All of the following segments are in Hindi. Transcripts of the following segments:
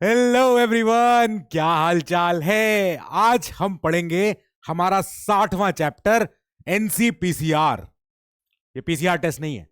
हेलो एवरीवन, क्या हाल चाल है। आज हम पढ़ेंगे हमारा 60वां चैप्टर एनसीपीसीआर। ये पीसीआर टेस्ट नहीं है,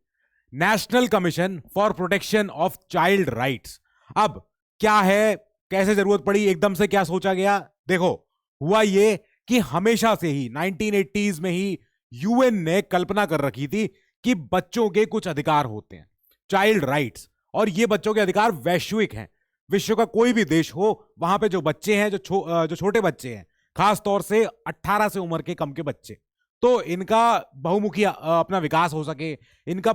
national commission for protection of child rights. अब क्या है, कैसे जरूरत पड़ी, एकदम से क्या सोचा गया। देखो, हुआ ये कि हमेशा से ही 1980s में ही यूएन ने कल्पना कर रखी थी कि बच्चों के कुछ अधिकार होते हैं, चाइल्ड राइट्स, और ये बच्चों के अधिकार वैश्विक हैं। विश्व का कोई भी देश हो, वहां पे जो बच्चे हैं, जो छोटे बच्चे हैं, खास तौर से 18 से उम्र के कम के बच्चे, तो इनका बहुमुखी अपना विकास हो सके, इनका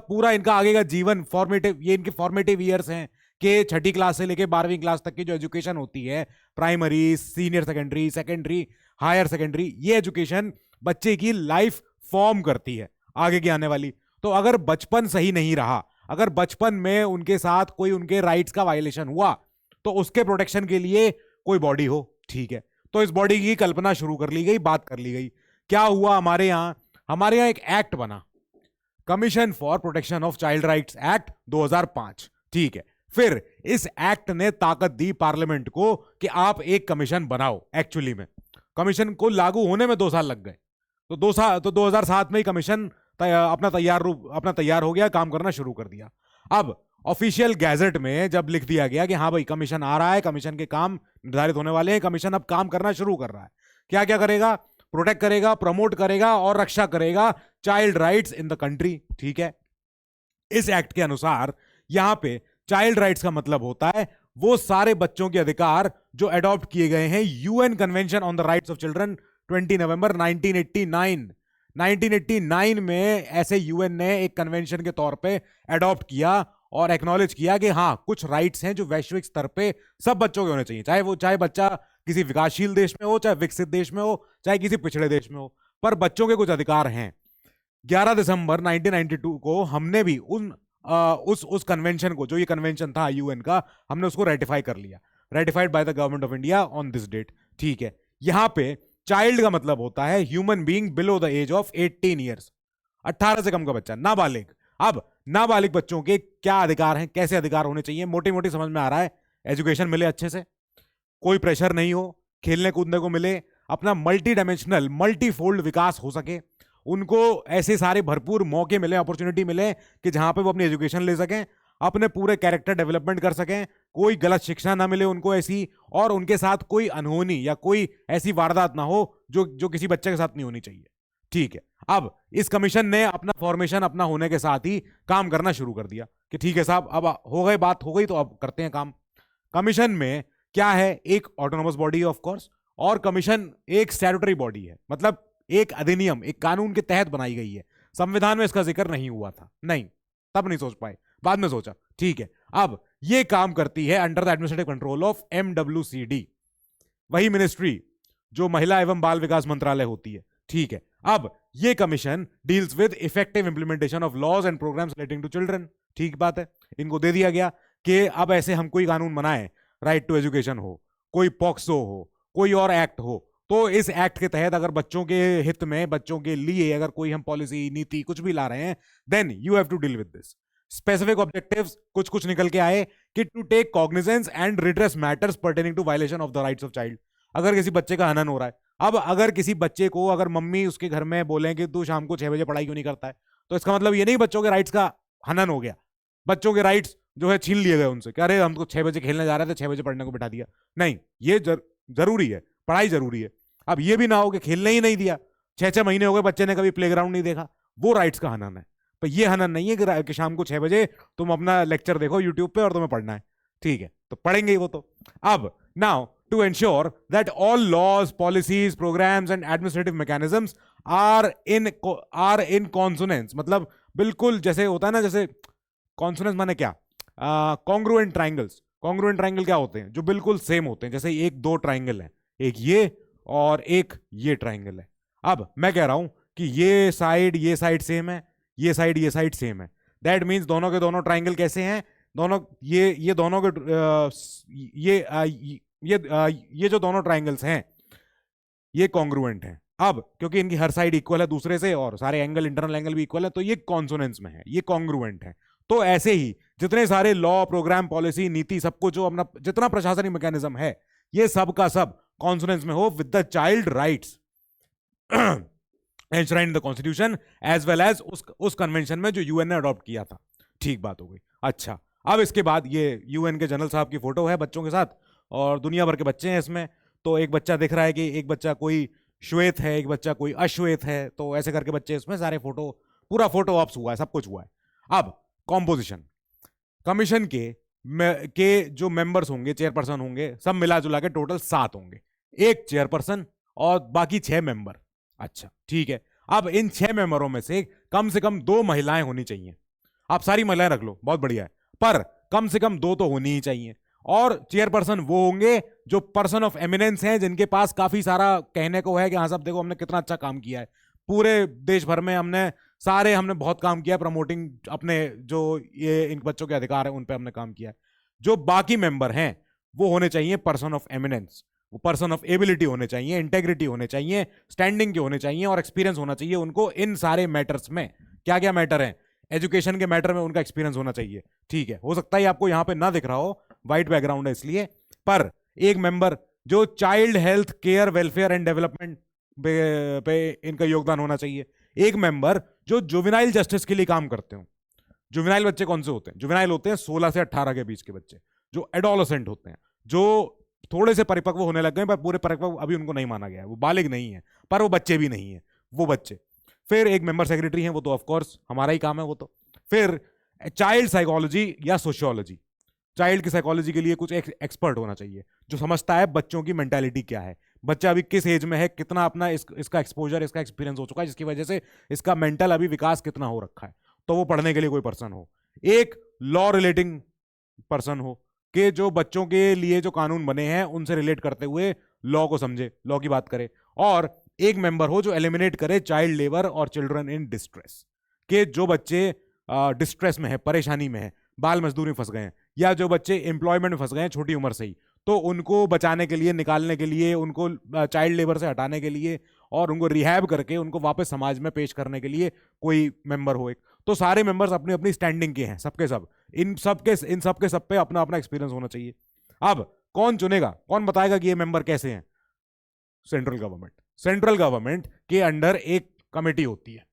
आगे का जीवन फॉर्मेटिव, ये इनके फॉर्मेटिव ईयर्स हैं कि छठी क्लास से लेके 12वीं क्लास तक की जो एजुकेशन होती है, primary, senior secondary, secondary, higher secondary, ये एजुकेशन बच्चे की लाइफ फॉर्म करती है आगे की आने वाली। तो अगर बचपन सही नहीं रहा, अगर बचपन में उनके साथ कोई उनके राइट्स का वायलेशन हुआ, तो उसके प्रोटेक्शन के लिए कोई बॉडी हो, ठीक है। तो इस बॉडी की कल्पना शुरू कर ली गई, बात कर ली गई। क्या हुआ, हमारे यहां एक एक्ट बना, commission for protection of child rights act 2005, ठीक है। फिर इस एक्ट ने ताकत दी पार्लियामेंट को कि आप एक कमीशन बनाओ। एक्चुअली में कमीशन को लागू होने में 2 साल लग गए, तो 2 साल, तो 2007 में ही कमीशन अपना तैयार हो गया, काम करना शुरू कर दिया। अब ऑफिशियल गैजेट में जब लिख दिया गया कि हाँ भाई कमीशन आ रहा है, कमीशन के काम निर्धारित होने वाले हैं, कमीशन अब काम करना शुरू कर रहा है, क्या क्या करेगा, प्रोटेक्ट करेगा, प्रमोट करेगा और रक्षा करेगा child rights in the country, ठीक है। इस एक्ट के अनुसार यहां पे चाइल्ड राइट्स का मतलब होता है वो सारे बच्चों के अधिकार जो अडॉप्ट किए गए हैं UN convention on the rights of children 20 नवंबर 1989। 1989 में ऐसे यूएन ने एक कन्वेंशन के तौर पे अडॉप्ट किया और एक्नॉलेज किया कि हाँ, कुछ राइट्स हैं जो वैश्विक स्तर पे सब बच्चों के होने चाहिए, चाहे बच्चा किसी विकासशील देश में हो, चाहे विकसित देश में हो, चाहे किसी पिछड़े देश में हो, पर बच्चों के कुछ अधिकार हैं। 11 दिसंबर 1992 को हमने भी उस कन्वेंशन को, जो ये कन्वेंशन था यूएन का, हमने उसको रेटिफाई कर लिया, ratified by the government of India on this date, ठीक है। यहां पे चाइल्ड का मतलब होता है human being below the age of 18 years, 18 से कम का बच्चा, नाबालिग। अब नाबालिग बच्चों के क्या अधिकार हैं, कैसे अधिकार होने चाहिए, मोटी मोटी समझ में आ रहा है। एजुकेशन मिले अच्छे से, कोई प्रेशर नहीं हो, खेलने कूदने को मिले, अपना मल्टी डायमेंशनल मल्टी फोल्ड विकास हो सके, उनको ऐसे सारे भरपूर मौके मिले, अपॉर्चुनिटी मिले कि जहां पे वो अपनी एजुकेशन ले सकें, अपने पूरे कैरेक्टर डेवलपमेंट कर सकें, कोई गलत शिक्षा ना मिले उनको ऐसी, और उनके साथ कोई अनहोनी या कोई ऐसी वारदात ना हो जो जो किसी बच्चे के साथ नहीं होनी चाहिए, ठीक है। अब इस कमीशन ने अपना फॉर्मेशन अपना होने के साथ ही काम करना शुरू कर दिया कि ठीक है साहब, अब हो गए, बात हो गई, तो अब करते हैं काम। कमीशन में क्या है, एक ऑटोनोमस बॉडी ऑफ कोर्स, और कमीशन एक स्टैट्यूटरी बॉडी है, मतलब एक अधिनियम, एक कानून के तहत बनाई गई है। संविधान में इसका जिक्र नहीं हुआ था, नहीं, तब नहीं सोच पाए, बाद में सोचा, ठीक है। अब ये काम करती है under the administrative control of MWCD, वही मिनिस्ट्री जो महिला एवं बाल विकास मंत्रालय होती है, ठीक है। अब ये commission deals with effective implementation of laws and programmes relating to children, ठीक बात है। इनको दे दिया गया कि अब ऐसे हम कोई कानून बनाए, राइट टू एजुकेशन हो, कोई पॉक्सो हो, कोई और एक्ट हो, तो इस एक्ट के तहत अगर बच्चों के हित में, बच्चों के लिए अगर कोई हम पॉलिसी, नीति कुछ भी ला रहे हैं, then you have to deal with this. Specific objectives कुछ कुछ निकल के आए कि to take cognisance and redress matters pertaining to violation of the rights of child. अगर किसी बच्चे का हनन हो रहा है, अब अगर किसी बच्चे को, अगर मम्मी उसके घर में बोले कि तू शाम को 6 बजे पढ़ाई क्यों नहीं करता है, तो इसका मतलब ये नहीं बच्चों के राइट्स का हनन हो गया, बच्चों के राइट्स जो है छीन लिए गए उनसे, कह रहे हम तो 6 बजे खेलने जा रहे थे, 6 बजे पढ़ने को बिठा दिया। नहीं, ये जरूरी है, पढ़ाई जरूरी है। अब ये भी ना हो कि खेलने ही नहीं दिया, 6-6 महीने हो गए, बच्चे ने कभी प्लेग्राउंड नहीं देखा, वो राइट्स का हनन है। पर ये हनन नहीं है कि शाम को 6 बजे तुम अपना लेक्चर देखो यूट्यूब पे और तुम्हें पढ़ना है, ठीक है, तो पढ़ेंगे ही वो तो। अब now to ensure that all laws, policies, programmes and administrative mechanisms are in consonance, मतलब बिल्कुल जैसे होता है ना, जैसे कॉन्सोनेंस माने क्या, कॉन्ग्रुएंट ट्राइंगल्स। कॉन्ग्रुएंट ट्राइंगल क्या होते हैं, जो बिल्कुल सेम होते हैं, जैसे एक दो ट्राइंगल है, एक ये और एक ये ट्राइंगल है। अब मैं कह रहा हूं कि ये साइड सेम है, ये साइड सेम है, दैट मीन्स दोनों के दोनों ट्राइंगल कैसे हैं, दोनों ये दोनों के ये जो दोनों ट्राइंगल्स हैं ये कॉन्ग्रुएंट हैं। अब क्योंकि इनकी हर साइड इक्वल है दूसरे से और सारे एंगल, इंटरनल एंगल भी इक्वल है, तो ये कॉन्सोनेंस में है, ये कॉन्ग्रुएंट है। तो ऐसे ही जितने सारे लॉ, प्रोग्राम, पॉलिसी, नीति, सब कुछ जो अपना जितना प्रशासनिक मैकेनिज्म है, ये सब का सब कॉन्सोनेंस में हो with the child rights enshrined in the constitution as well as उस कन्वेंशन में जो यूएन ने अडॉप्ट किया था। ठीक बात हो गई। अच्छा, अब इसके बाद ये यूएन के जनरल साहब की फोटो है बच्चों के साथ, और दुनिया भर के बच्चे हैं इसमें। तो एक बच्चा दिख रहा है कि एक बच्चा कोई श्वेत है, एक बच्चा कोई अश्वेत है, तो ऐसे करके बच्चे इसमें सारे फोटो, पूरा फोटो ऑप्स हुआ है, सब कुछ हुआ है। अब कॉम्पोजिशन, कमीशन के जो मेंबर्स होंगे, चेयरपर्सन होंगे, सब मिला जुला के टोटल 7 होंगे, एक चेयरपर्सन और बाकी 6 मेंबर। अच्छा ठीक है, अब इन 6 मेंबरों में से कम 2 महिलाएं होनी चाहिए। आप सारी महिलाएं रख लो, बहुत बढ़िया है, पर कम से कम 2 तो होनी ही चाहिए। और चेयरपर्सन वो होंगे जो पर्सन ऑफ एमिनेंस हैं, जिनके पास काफी सारा कहने को है कि हाँ साहब देखो हमने कितना अच्छा काम किया है, पूरे देश भर में हमने बहुत काम किया है, प्रमोटिंग अपने जो ये इन बच्चों के अधिकार है उन पे हमने काम किया है। जो बाकी मेंबर हैं वो होने चाहिए पर्सन ऑफ एमिनेंस, वो पर्सन ऑफ एबिलिटी होने चाहिए, इंटेग्रिटी होने चाहिए, स्टैंडिंग के होने चाहिए और एक्सपीरियंस होना चाहिए उनको इन सारे मैटर्स में। क्या क्या मैटर है? एजुकेशन के मैटर में उनका एक्सपीरियंस होना चाहिए। ठीक है, हो सकता है आपको यहां पे ना दिख रहा हो, व्हाइट बैकग्राउंड है इसलिए, पर एक मेंबर जो child health care welfare and development पे इनका योगदान होना चाहिए। एक मेंबर जो जुवेनाइल जस्टिस के लिए काम करते हो। जुवेनाइल बच्चे कौन से होते हैं? जुवेनाइल होते हैं 16 से 18 के बीच के बच्चे, जो एडोलेसेंट होते हैं, जो थोड़े से परिपक्व होने लग गए पर पूरे परिपक्व अभी उनको नहीं माना गया है, वो बालिग नहीं है पर वो बच्चे भी नहीं है, वो बच्चे। फिर एक मेंबर सेक्रेटरी हैं, वो तो ऑफ कोर्स हमारा ही काम है वो तो। फिर चाइल्ड साइकोलॉजी या सोशियोलॉजी, चाइल्ड की साइकोलॉजी के लिए कुछ एक्सपर्ट होना चाहिए जो समझता है बच्चों की मेंटालिटी क्या है, बच्चा अभी किस एज में है, कितना अपना इसका एक्सपोजर, इसका एक्सपीरियंस हो चुका है, जिसकी वजह से इसका मेंटल अभी विकास कितना हो रखा है, तो वो पढ़ने के लिए कोई पर्सन हो। एक लॉ रिलेटिंग पर्सन हो कि जो बच्चों के लिए जो कानून बने हैं उनसे रिलेट करते हुए लॉ को समझे, लॉ की बात करे। और एक मेंबर हो जो एलिमिनेट करे चाइल्ड लेबर और चिल्ड्रन इन डिस्ट्रेस, के जो बच्चे डिस्ट्रेस में है, परेशानी में है, बाल मजदूरी में फंस गए हैं, या जो बच्चे एम्प्लॉयमेंट में फंस गए हैं छोटी उम्र से ही, तो उनको बचाने के लिए, निकालने के लिए, उनको चाइल्ड लेबर से हटाने के लिए और उनको रिहैब करके उनको वापस समाज में पेश करने के लिए कोई मेंबर हो एक। तो सारे मेंबर्स अपनी अपनी स्टैंडिंग के हैं, सबके सब, इन सब के सब पे अपना अपना एक्सपीरियंस होना चाहिए। अब कौन चुनेगा, कौन बताएगा कि ये मेंबर कैसे हैं? Central government. सेंट्रल गवर्नमेंट के अंडर एक कमेटी होती है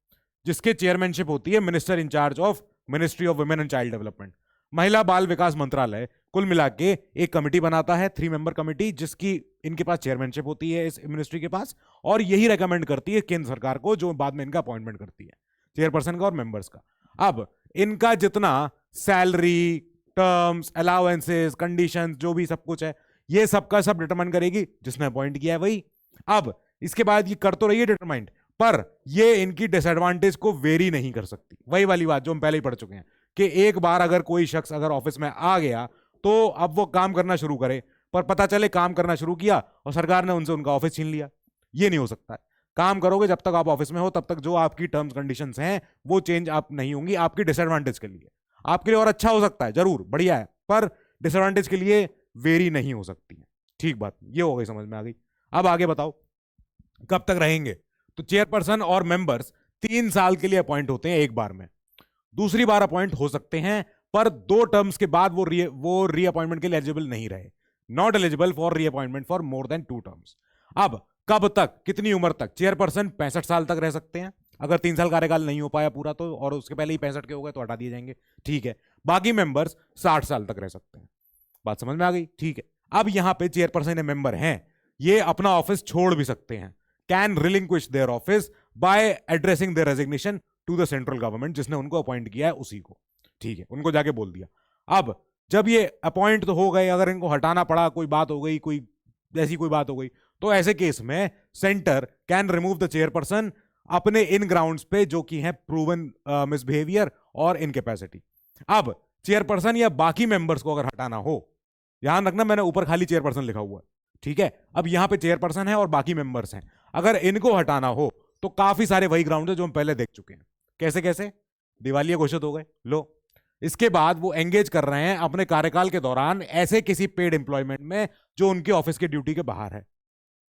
जिसके चेयरमैनशिप होती है minister in charge of ministry of women and child development, महिला बाल विकास मंत्रालय। कुल मिला के एक कमेटी बनाता है, 3 मेंबर कमेटी, जिसकी इनके पास चेयरमैनशिप होती है इस मिनिस्ट्री के पास, और यही रेकमेंड करती है केंद्र सरकार को, जो बाद में इनका अपॉइंटमेंट करती है, चेयरपर्सन का और मेंबर्स का। अब इनका जितना सैलरी, टर्म्स, अलाउंसेस, कंडीशंस, जो भी सब कुछ है, ये सबका सब डिटरमाइन करेगी जिसने अपॉइंट किया है वही। अब इसके बाद ये कर तो रही है डिटरमाइंड, पर ये इनकी डिसएडवांटेज को वेरी नहीं कर सकती। वही वाली बात जो हम पहले ही पढ़ चुके हैं कि एक बार अगर कोई शख्स अगर ऑफिस में आ गया तो अब वो काम करना शुरू करे, पर पता चले काम करना शुरू किया और सरकार ने उनसे उनका ऑफिस छीन लिया, ये नहीं हो सकता है। काम करोगे जब तक आप ऑफिस में हो, तब तक जो आपकी टर्म्स कंडीशंस हैं वो चेंज आप नहीं होंगी, आपकी डिसएडवांटेज के लिए। आपके लिए और अच्छा हो सकता है, जरूर बढ़िया है, पर डिसएडवांटेज के लिए वेरी नहीं हो सकती है। ठीक बात, ये हो गई, समझ में आ गई। अब आगे बताओ कब तक रहेंगे? तो चेयरपर्सन और मेंबर्स 3 साल के लिए अपॉइंट होते हैं एक बार में, दूसरी बार अपॉइंट हो सकते हैं, पर 2 टर्म्स के बाद वो रीअपॉइंटमेंट के लिए एलिजिबल नहीं रहे, not eligible for reappointment for more than 2 terms. अब कब तक, कितनी उम्र तक? चेयरपर्सन 65 साल तक रह सकते हैं, अगर 3 साल कार्यकाल नहीं हो पाया पूरा तो, और उसके पहले ही 65 के हो गए तो हटा दिए जाएंगे। ठीक है, बाकी मेंबर्स 60 साल तक रह सकते हैं। बात समझ में आ गई? ठीक है, अब यहां पे चेयरपर्सन मेंबर हैं, ये अपना ऑफिस छोड़ भी सकते हैं, can relinquish their office by addressing their resignation to the central government, जिसने उनको अपॉइंट किया है उसी को। ठीक है, उनको जाके बोल दिया। अब जब ये अपॉइंट तो हो गए, अगर इनको हटाना पड़ा, कोई बात हो गई, कोई ऐसी कोई बात हो गई, तो ऐसे केस में centre can remove the chairperson अपने इन ग्राउंड्स पे जो कि हैं प्रूवन मिसबिहेवियर और इनकैपेसिटी। अब चेयरपर्सन या बाकी मेंबर्स को अगर हटाना हो, ध्यान रखना मैंने ऊपर खाली चेयरपर्सन लिखा हुआ है, ठीक है, अब यहां पे चेयरपर्सन है और बाकी मेंबर्स हैं, अगर इनको हटाना हो तो काफी सारे वही ग्राउंड है जो हम पहले देख चुके हैं। कैसे कैसे? दिवालिया घोषित हो गए, लो, इसके बाद वो एंगेज कर रहे हैं अपने कार्यकाल के दौरान ऐसे किसी पेड एम्प्लॉयमेंट में जो उनके ऑफिस के ड्यूटी के बाहर है,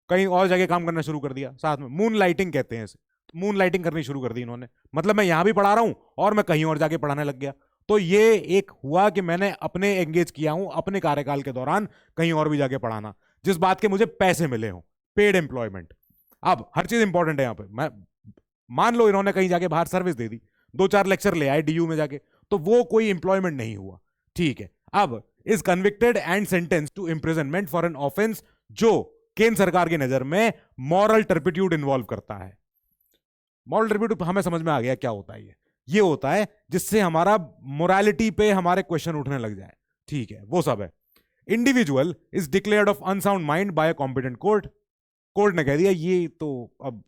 कहीं और जगह काम करना शुरू कर दिया साथ में, मून लाइटिंग कहते हैं इसे, मून लाइटिंग करनी शुरू कर दी इन्होंने, मतलब मैं यहां भी पढ़ा रहा हूं और मैं कहीं और जाके पढ़ाने लग गया, तो ये एक हुआ कि मैंने अपने एंगेज किया हूं अपने कार्यकाल के दौरान कहीं और भी जाके पढ़ाना, जिस बात के मुझे पैसे मिले हों, पेड एम्प्लॉयमेंट। अब हर चीज इंपॉर्टेंट है यहां पे। मैं मान लो इन्होंने कहीं जाके बाहर सर्विस दे दी, 2-4 लेक्चर ले आए डीयू में जाके, तो वो कोई एम्प्लॉयमेंट नहीं हुआ, ठीक है। अब is convicted and sentence to imprisonment for an offence जो केंद्र सरकार की नजर में मॉरल टर्पिट्यूड इन्वॉल्व करता है। मॉरल टर्पिट्यूड हमें समझ में आ गया क्या होता है। ये होता है जिससे हमारा मोरालिटी पे हमारे क्वेश्चन उठने लग जाए, ठीक है, वो सब है। Individual is declared of unsound mind bye competent court. Court ने कह दिया ये तो अब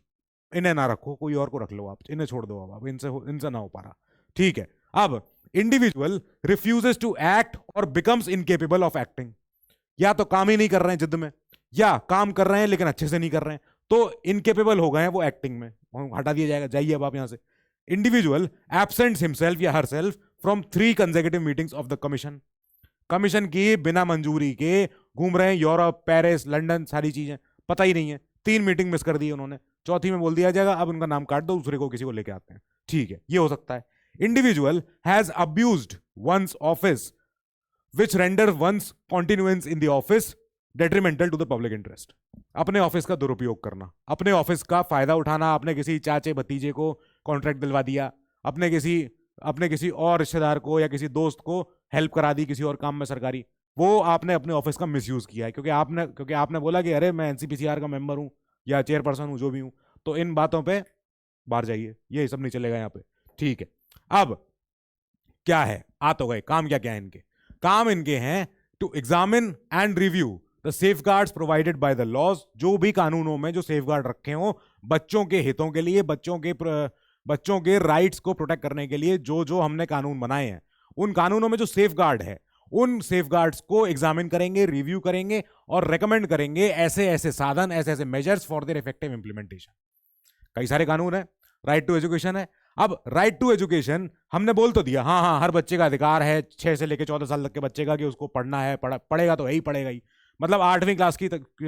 इन्हें ना रखो, कोई और को रख लो, आप इन्हें छोड़ दो, अब इनसे ना हो पा रहा, ठीक है। अब इंडिविजुअल रिफ्यूजेस टू एक्ट और बिकम्स इनकेपेबल ऑफ एक्टिंग। या तो काम ही नहीं कर रहे हैं जिद में, या काम कर रहे हैं लेकिन अच्छे से नहीं कर रहे हैं, तो इनकेपेबल हो गए हैं वो एक्टिंग में, हटा दिया जाएगा, जाइए अब आप यहां से। इंडिविजुअल एब्सेंट्स हिमसेल्फ या herself from 3 consecutive meetings of the commission. Commission की बिना मंजूरी के घूम रहे हैं यूरोप, पेरिस, लंदन, सारी चीजें पता ही नहीं है, 3 मीटिंग मिस कर दी उन्होंने, चौथी में बोल दिया जाएगा अब उनका नाम काट दो, दूसरे को किसी को लेके आते हैं, ठीक है, ये हो सकता है। Individual has abused once office which render once continuance in the office detrimental to the public interest. अपने ऑफिस का दुरुपयोग करना, अपने ऑफिस का फायदा उठाना, अपने किसी चाचे भतीजे को कॉन्ट्रैक्ट दिलवा दिया, अपने किसी और रिश्तेदार को या किसी दोस्त को हेल्प करा दी किसी और काम में सरकारी, वो आपने अपने ऑफिस का मिसयूज किया है, क्योंकि आपने बोला कि अरे मैं एनसीपीसीआर का मेंबर हूं या चेयरपर्सन हूं, जो भी हूं, तो इन बातों पे बाहर जाइए, ये सब नहीं चलेगा यहां पे, ठीक है। अब क्या है, आ तो गए, काम क्या क्या है इनके। काम इनके हैं to examine and review the safeguards provided by the laws. जो भी कानूनों में जो सेफगार्ड रखे हो बच्चों के हितों के लिए, बच्चों के राइट्स को प्रोटेक्ट करने के लिए, जो जो हमने कानून बनाए हैं, उन कानूनों में जो सेफगार्ड है, उन सेफगार्ड्स को एग्जामिन करेंगे, रिव्यू करेंगे और रेकमेंड करेंगे ऐसे ऐसे साधन, ऐसे ऐसे measures for their effective implementation. कई सारे कानून है, राइट टू एजुकेशन है। अब राइट टू एजुकेशन हमने बोल तो दिया, हाँ हाँ हर बच्चे का अधिकार है 6 से लेकर 14 साल तक के बच्चे का कि उसको पढ़ना है, पढ़ेगा तो यही पढ़ेगा ही, मतलब 8वीं क्लास की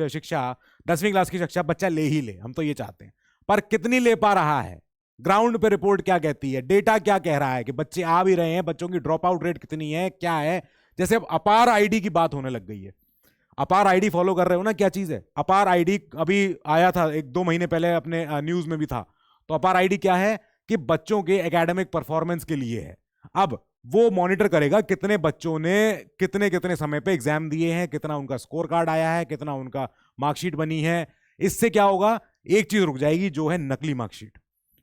शिक्षा, 10वीं क्लास की शिक्षा बच्चा ले ही ले, हम तो ये चाहते हैं। पर कितनी ले पा रहा है, ग्राउंड पे रिपोर्ट क्या कहती है, डेटा क्या कह रहा है कि बच्चे आ भी रहे हैं, बच्चों की ड्रॉप आउट रेट कितनी है, क्या है। जैसे अब अपार आईडी की बात होने लग गई है, अपार आईडी फॉलो कर रहे हो ना, क्या चीज है अपार आईडी? अभी आया था 1-2 महीने पहले अपने न्यूज में भी था। तो अपार आईडी क्या है कि बच्चों के एकेडमिक परफॉर्मेंस के लिए है। अब वो मॉनिटर करेगा कितने बच्चों ने कितने कितने समय पे एग्जाम दिए हैं, कितना उनका स्कोर कार्ड आया है, कितना उनका मार्कशीट बनी है। इससे क्या होगा, एक चीज रुक जाएगी जो है नकली मार्कशीट,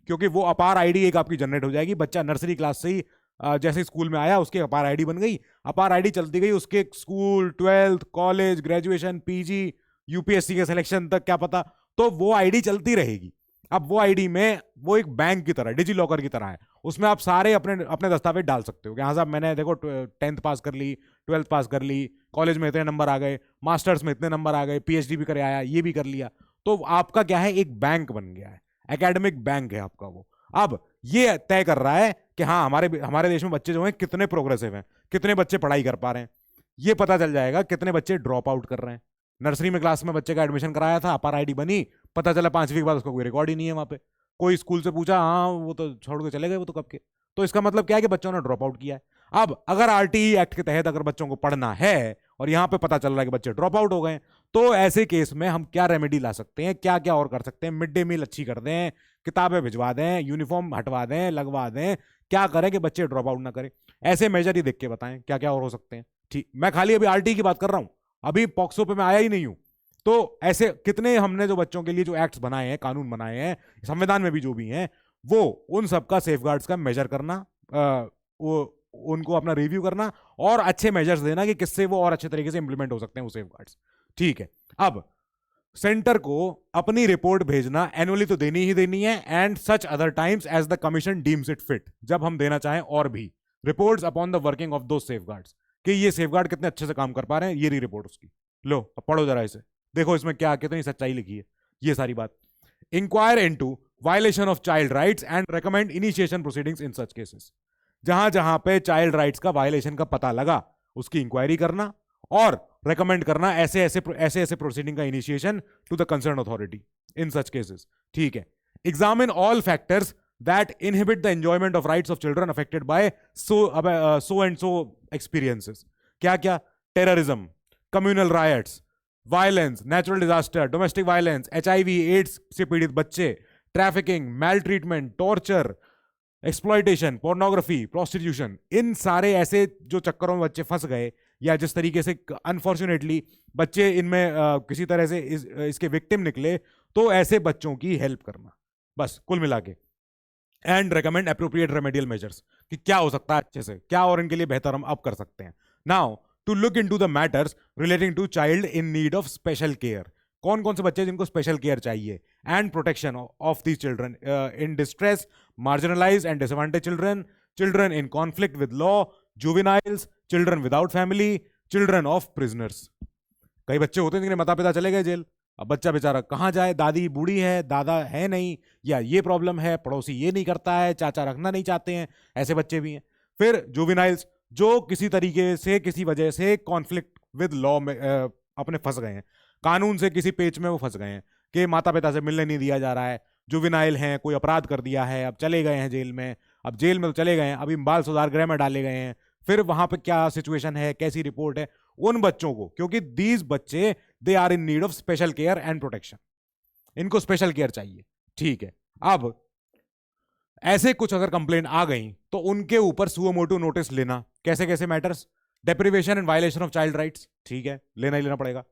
क्योंकि वो अपार आईडी एक आपकी जनरेट हो जाएगी। बच्चा नर्सरी क्लास से ही जैसे स्कूल में आया उसकी अपार आईडी बन गई, अपार आईडी चलती गई उसके school, 12th, college, graduation, PG, UPSC के सिलेक्शन तक, क्या पता, तो वो आईडी चलती रहेगी। अब वो आईडी में वो एक बैंक की तरह, डिजी लॉकर की तरह है, उसमें आप सारे अपने अपने दस्तावेज डाल सकते हो कि हाँ साहब मैंने देखो 10th पास कर ली, 12th पास कर ली, कॉलेज में इतने नंबर आ गए, मास्टर्स में इतने नंबर आ गए, पीएचडी भी करे आया, ये भी कर लिया। तो आपका क्या है, एक बैंक बन गया है, एकेडमिक बैंक है आपका वो। अब ये तय कर रहा है कि हाँ हमारे देश में बच्चे जो हैं कितने प्रोग्रेसिव हैं, कितने बच्चे पढ़ाई कर पा रहे हैं। ये पता चल जाएगा कितने बच्चे ड्रॉप आउट कर रहे हैं। नर्सरी में क्लास में बच्चे का एडमिशन कराया था, अपार आईडी बनी, पता चला 5वीं के बाद उसका कोई रिकॉर्ड ही नहीं है वहां पे। कोई स्कूल से पूछा, हाँ वो तो छोड़ के चले गए, वो तो कब के। तो इसका मतलब क्या है कि बच्चों ने ड्रॉप आउट किया है। अब अगर आरटीई एक्ट के तहत अगर बच्चों को पढ़ना है और यहाँ पे पता चल रहा है कि बच्चे ड्रॉप आउट हो गए, तो ऐसे केस में हम क्या रेमेडी ला सकते हैं, क्या क्या और कर सकते हैं? मिड डे मील अच्छी कर दें, किताबें भिजवा दें, यूनिफॉर्म हटवा दें, लगवा दें, क्या करें कि बच्चे ड्रॉप आउट ना करें? ऐसे मेजर ही देख के बताएं क्या क्या और हो सकते हैं। ठीक, मैं खाली अभी आरटीई की बात कर रहा हूं, अभी पॉक्सो पे मैं आया ही नहीं हूं। तो ऐसे कितने हमने जो बच्चों के लिए जो एक्ट्स बनाए हैं, कानून बनाए हैं, संविधान में भी जो भी हैं, वो उन सबका सेफगार्ड्स का मेजर करना, वो उनको अपना रिव्यू करना और अच्छे मेजर्स देना कि किससे वो और अच्छे तरीके से इंप्लीमेंट हो सकते हैं वो सेफगार्ड्स। ठीक है, अब सेंटर को अपनी रिपोर्ट भेजना एनुअली तो देनी ही देनी है, and such other times as the commission deems it fit, जब हम देना चाहें और भी, reports upon the working of those safeguards, कि ये सेफगार्ड कितने अच्छे से काम कर पा रहे हैं, ये रही रिपोर्ट उसकी। लो अब पढ़ो जरा इसे, देखो इसमें क्या कितनी सच्चाई लिखी है, ये सारी बात। Inquire into violation of child rights and recommend initiation proceedings in such cases. जहां जहां पे चाइल्ड राइट्स का वायलेशन का पता लगा उसकी इंक्वायरी करना और रेकमेंड करना ऐसे ऐसे प्रोसीडिंग का initiation to the concern authority in such cases. ठीक है, examine all factors that inhibit the enjoyment of rights of children affected by so and so experiences. क्या क्या? Terrorism, communal riots, violence, natural disaster, domestic violence, HIV AIDS से पीड़ित बच्चे, trafficking, maltreatment, torture, exploitation, pornography, prostitution, इन सारे ऐसे जो चक्करों में बच्चे फंस गए या जिस तरीके से अनफॉर्चुनेटली बच्चे इनमें किसी तरह से इसके विक्टिम निकले, तो ऐसे बच्चों की हेल्प करना, बस कुल मिला के। And recommend appropriate remedial measures, कि क्या हो सकता है अच्छे से, क्या और इनके लिए बेहतर हम अब कर सकते हैं। Now to look into the matters relating to child in need of special care, कौन कौन से बच्चे जिनको स्पेशल केयर चाहिए, and protection of these children in distress, marginalised and disadvantage children, children in conflict with law, juveniles, children without family, children of prisoners. कई बच्चे होते हैं जिनके माता पिता चले गए जेल, अब बच्चा बेचारा कहाँ जाए, दादी बूढ़ी है, दादा है नहीं, या ये प्रॉब्लम है, पड़ोसी ये नहीं करता है, चाचा रखना नहीं चाहते हैं, ऐसे बच्चे भी हैं। फिर जुवेनाइल्स, जो किसी तरीके से किसी वजह से कॉन्फ्लिक्ट विद लॉ में अपने फंस गए हैं, कानून से किसी पेच में वो फंस गए हैं कि माता पिता से मिलने नहीं दिया जा रहा है, जुवेनाइल हैं, कोई अपराध कर दिया है, अब चले गए हैं जेल में, अब जेल में तो चले गए हैं, अभी बाल सुधार गृह में डाले गए हैं, फिर वहां पे क्या सिचुएशन है, कैसी रिपोर्ट है, उन बच्चों को, क्योंकि दीज बच्चे they are in need of special care and protection, इनको स्पेशल केयर चाहिए। ठीक है, अब ऐसे कुछ अगर कंप्लेंट आ गई तो उनके ऊपर सुओ मोटो नोटिस लेना। कैसे कैसे matters? Deprivation and violation of child rights, ठीक है, लेना ही लेना पड़ेगा।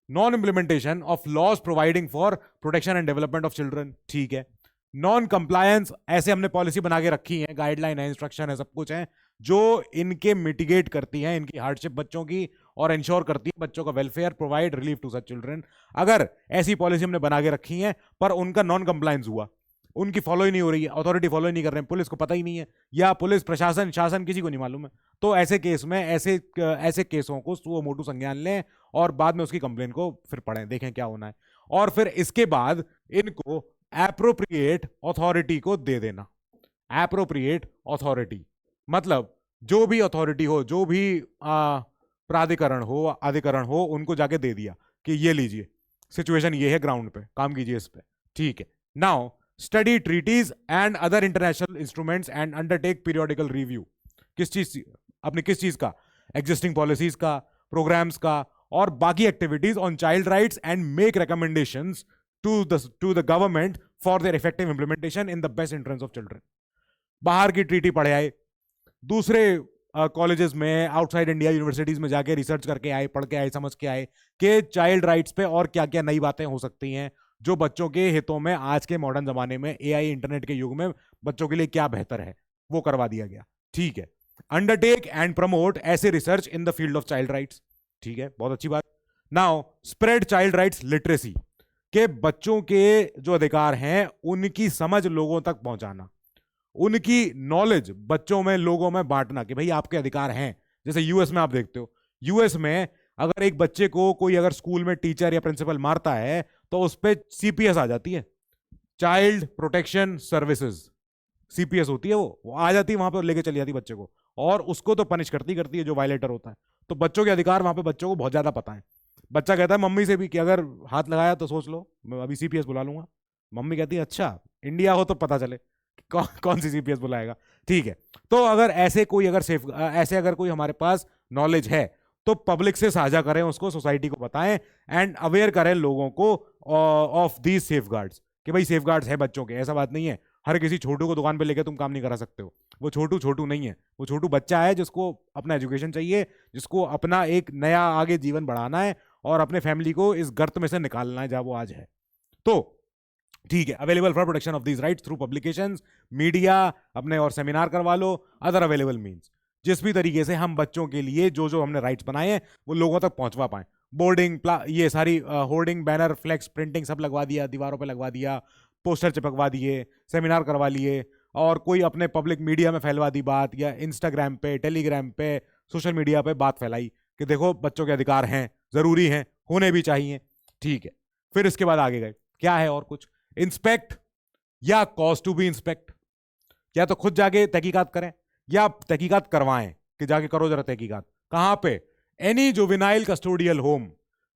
Non implementation of laws providing for protection and development of children, ठीक है। नॉन कंप्लायंस, ऐसे हमने पॉलिसी बना के रखी है, गाइडलाइन है, इंस्ट्रक्शन है, सब कुछ है, जो इनके मिटिगेट करती हैं, इनकी हार्डशिप बच्चों की, और इंश्योर करती है बच्चों का welfare, provide relief to such children. अगर ऐसी पॉलिसी हमने बना के रखी है पर उनका नॉन कंप्लायंस हुआ, उनकी फॉलो ही नहीं हो रही है, अथॉरिटी फॉलो ही नहीं कर रहे हैं, पुलिस को पता ही नहीं है, या पुलिस प्रशासन शासन किसी को नहीं मालूम है, तो ऐसे केस में ऐसे केसों को सुओ मोटो संज्ञान लें और बाद में उसकी कंप्लेन को फिर पढ़ें, देखें क्या होना है, और फिर इसके बाद इनको एप्रोप्रिएट अथॉरिटी को दे देना। एप्रोप्रिएट अथॉरिटी मतलब जो भी अथॉरिटी हो, जो भी प्राधिकरण हो, अधिकरण हो, उनको जाके दे दिया कि ये लीजिए, सिचुएशन ये है, ग्राउंड पे काम कीजिए इस पे, ठीक है। Now study treaties and other international instruments and undertake periodical review, किस चीज का, एग्जिस्टिंग पॉलिसीज का, प्रोग्राम्स का, और बाकी activities on child rights, and make recommendations to the government for their effective implementation in the best interest of children. बाहर की ट्रीटी पढ़े आए, दूसरे कॉलेजेस में, आउटसाइड इंडिया यूनिवर्सिटीज में जाके रिसर्च करके आए, पढ़ के आए, समझ के आए कि चाइल्ड राइट्स पे और क्या क्या नई बातें हो सकती हैं जो बच्चों के हितों में, आज के मॉडर्न जमाने में, AI इंटरनेट के युग में बच्चों के लिए क्या बेहतर है, वो करवा दिया गया, ठीक है। अंडरटेक एंड प्रमोट ऐसे research in the field of child rights, ठीक है, बहुत अच्छी बात। Now spread child rights literacy, के बच्चों के जो अधिकार हैं उनकी समझ लोगों तक पहुंचाना, उनकी नॉलेज बच्चों में, लोगों में बांटना कि भाई आपके अधिकार हैं। जैसे यूएस में आप देखते हो, यूएस में अगर एक बच्चे को कोई अगर स्कूल में टीचर या प्रिंसिपल मारता है तो उस पर CPS आ जाती है, चाइल्ड प्रोटेक्शन सर्विसेज, CPS होती है, वो आ जाती है वहां पर, लेके चली जाती है बच्चे को, और उसको तो पनिश करती है जो वायलेटर होता है। तो बच्चों के अधिकार वहां पे बच्चों को बहुत ज्यादा पता है। बच्चा कहता है मम्मी से भी कि अगर हाथ लगाया तो सोच लो, मैं अभी CPS बुला लूंगा। मम्मी कहती है अच्छा, इंडिया हो तो पता चले कौन सी CPS बुलाएगा, ठीक है। तो अगर ऐसे कोई अगर कोई हमारे पास नॉलेज है तो पब्लिक से साझा करें उसको, सोसाइटी को बताएं, एंड अवेयर करें लोगों को ऑफ दीज सेफगार्ड्स, कि भाई सेफगार्ड्स है बच्चों के। ऐसा बात नहीं है हर किसी छोटू को दुकान पे लेके तुम काम नहीं करा सकते हो, वो छोटू नहीं है, वो छोटू बच्चा है जिसको अपना एजुकेशन चाहिए, जिसको अपना एक नया आगे जीवन बढ़ाना है और अपने फैमिली को इस गर्त में से निकालना है जहां वो आज है। तो ठीक है, available for protection of these rights through publications, media, अपने और सेमिनार करवा लो, अदर अवेलेबल मीन्स, जिस भी तरीके से हम बच्चों के लिए जो जो हमने राइट्स बनाए हैं वो लोगों तक पहुंचवा पाए। बोर्डिंग, ये सारी होर्डिंग, बैनर, फ्लैक्स, प्रिंटिंग सब लगवा दिया, दीवारों पे लगवा दिया, पोस्टर चिपकवा दिए, सेमिनार करवा लिए, और कोई अपने पब्लिक मीडिया में फैलवा दी बात, या इंस्टाग्राम पे, टेलीग्राम पे, सोशल मीडिया पे बात फैलाई कि देखो बच्चों के अधिकार हैं, जरूरी हैं, होने भी चाहिए, ठीक है। फिर इसके बाद आगे गए, क्या है और कुछ, इंस्पेक्ट या कॉज टू बी इंस्पेक्ट, या तो खुद जाके तहकीकात करें या तहकीकात करवाएं कि जाके करो जरा तहकीकात। कहां पे? एनी जुवेनाइल कस्टोडियल होम,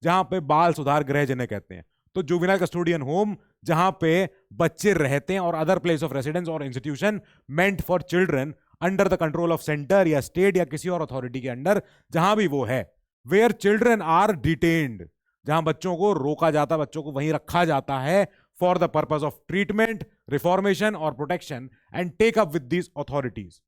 जहां पे बाल सुधार गृह जिन्हें कहते हैं, तो जुवेनाइल कस्टोडियन होम जहां पे बच्चे रहते हैं, और अदर प्लेस ऑफ रेसिडेंस और institution meant for children under the control of centre या स्टेट या किसी और अथॉरिटी के अंडर, जहां भी वो है, वेयर चिल्ड्रन आर डिटेन्ड, जहां बच्चों को रोका जाता, बच्चों को वहीं रखा जाता है for the purpose of treatment, reformation और protection, and take up with these authorities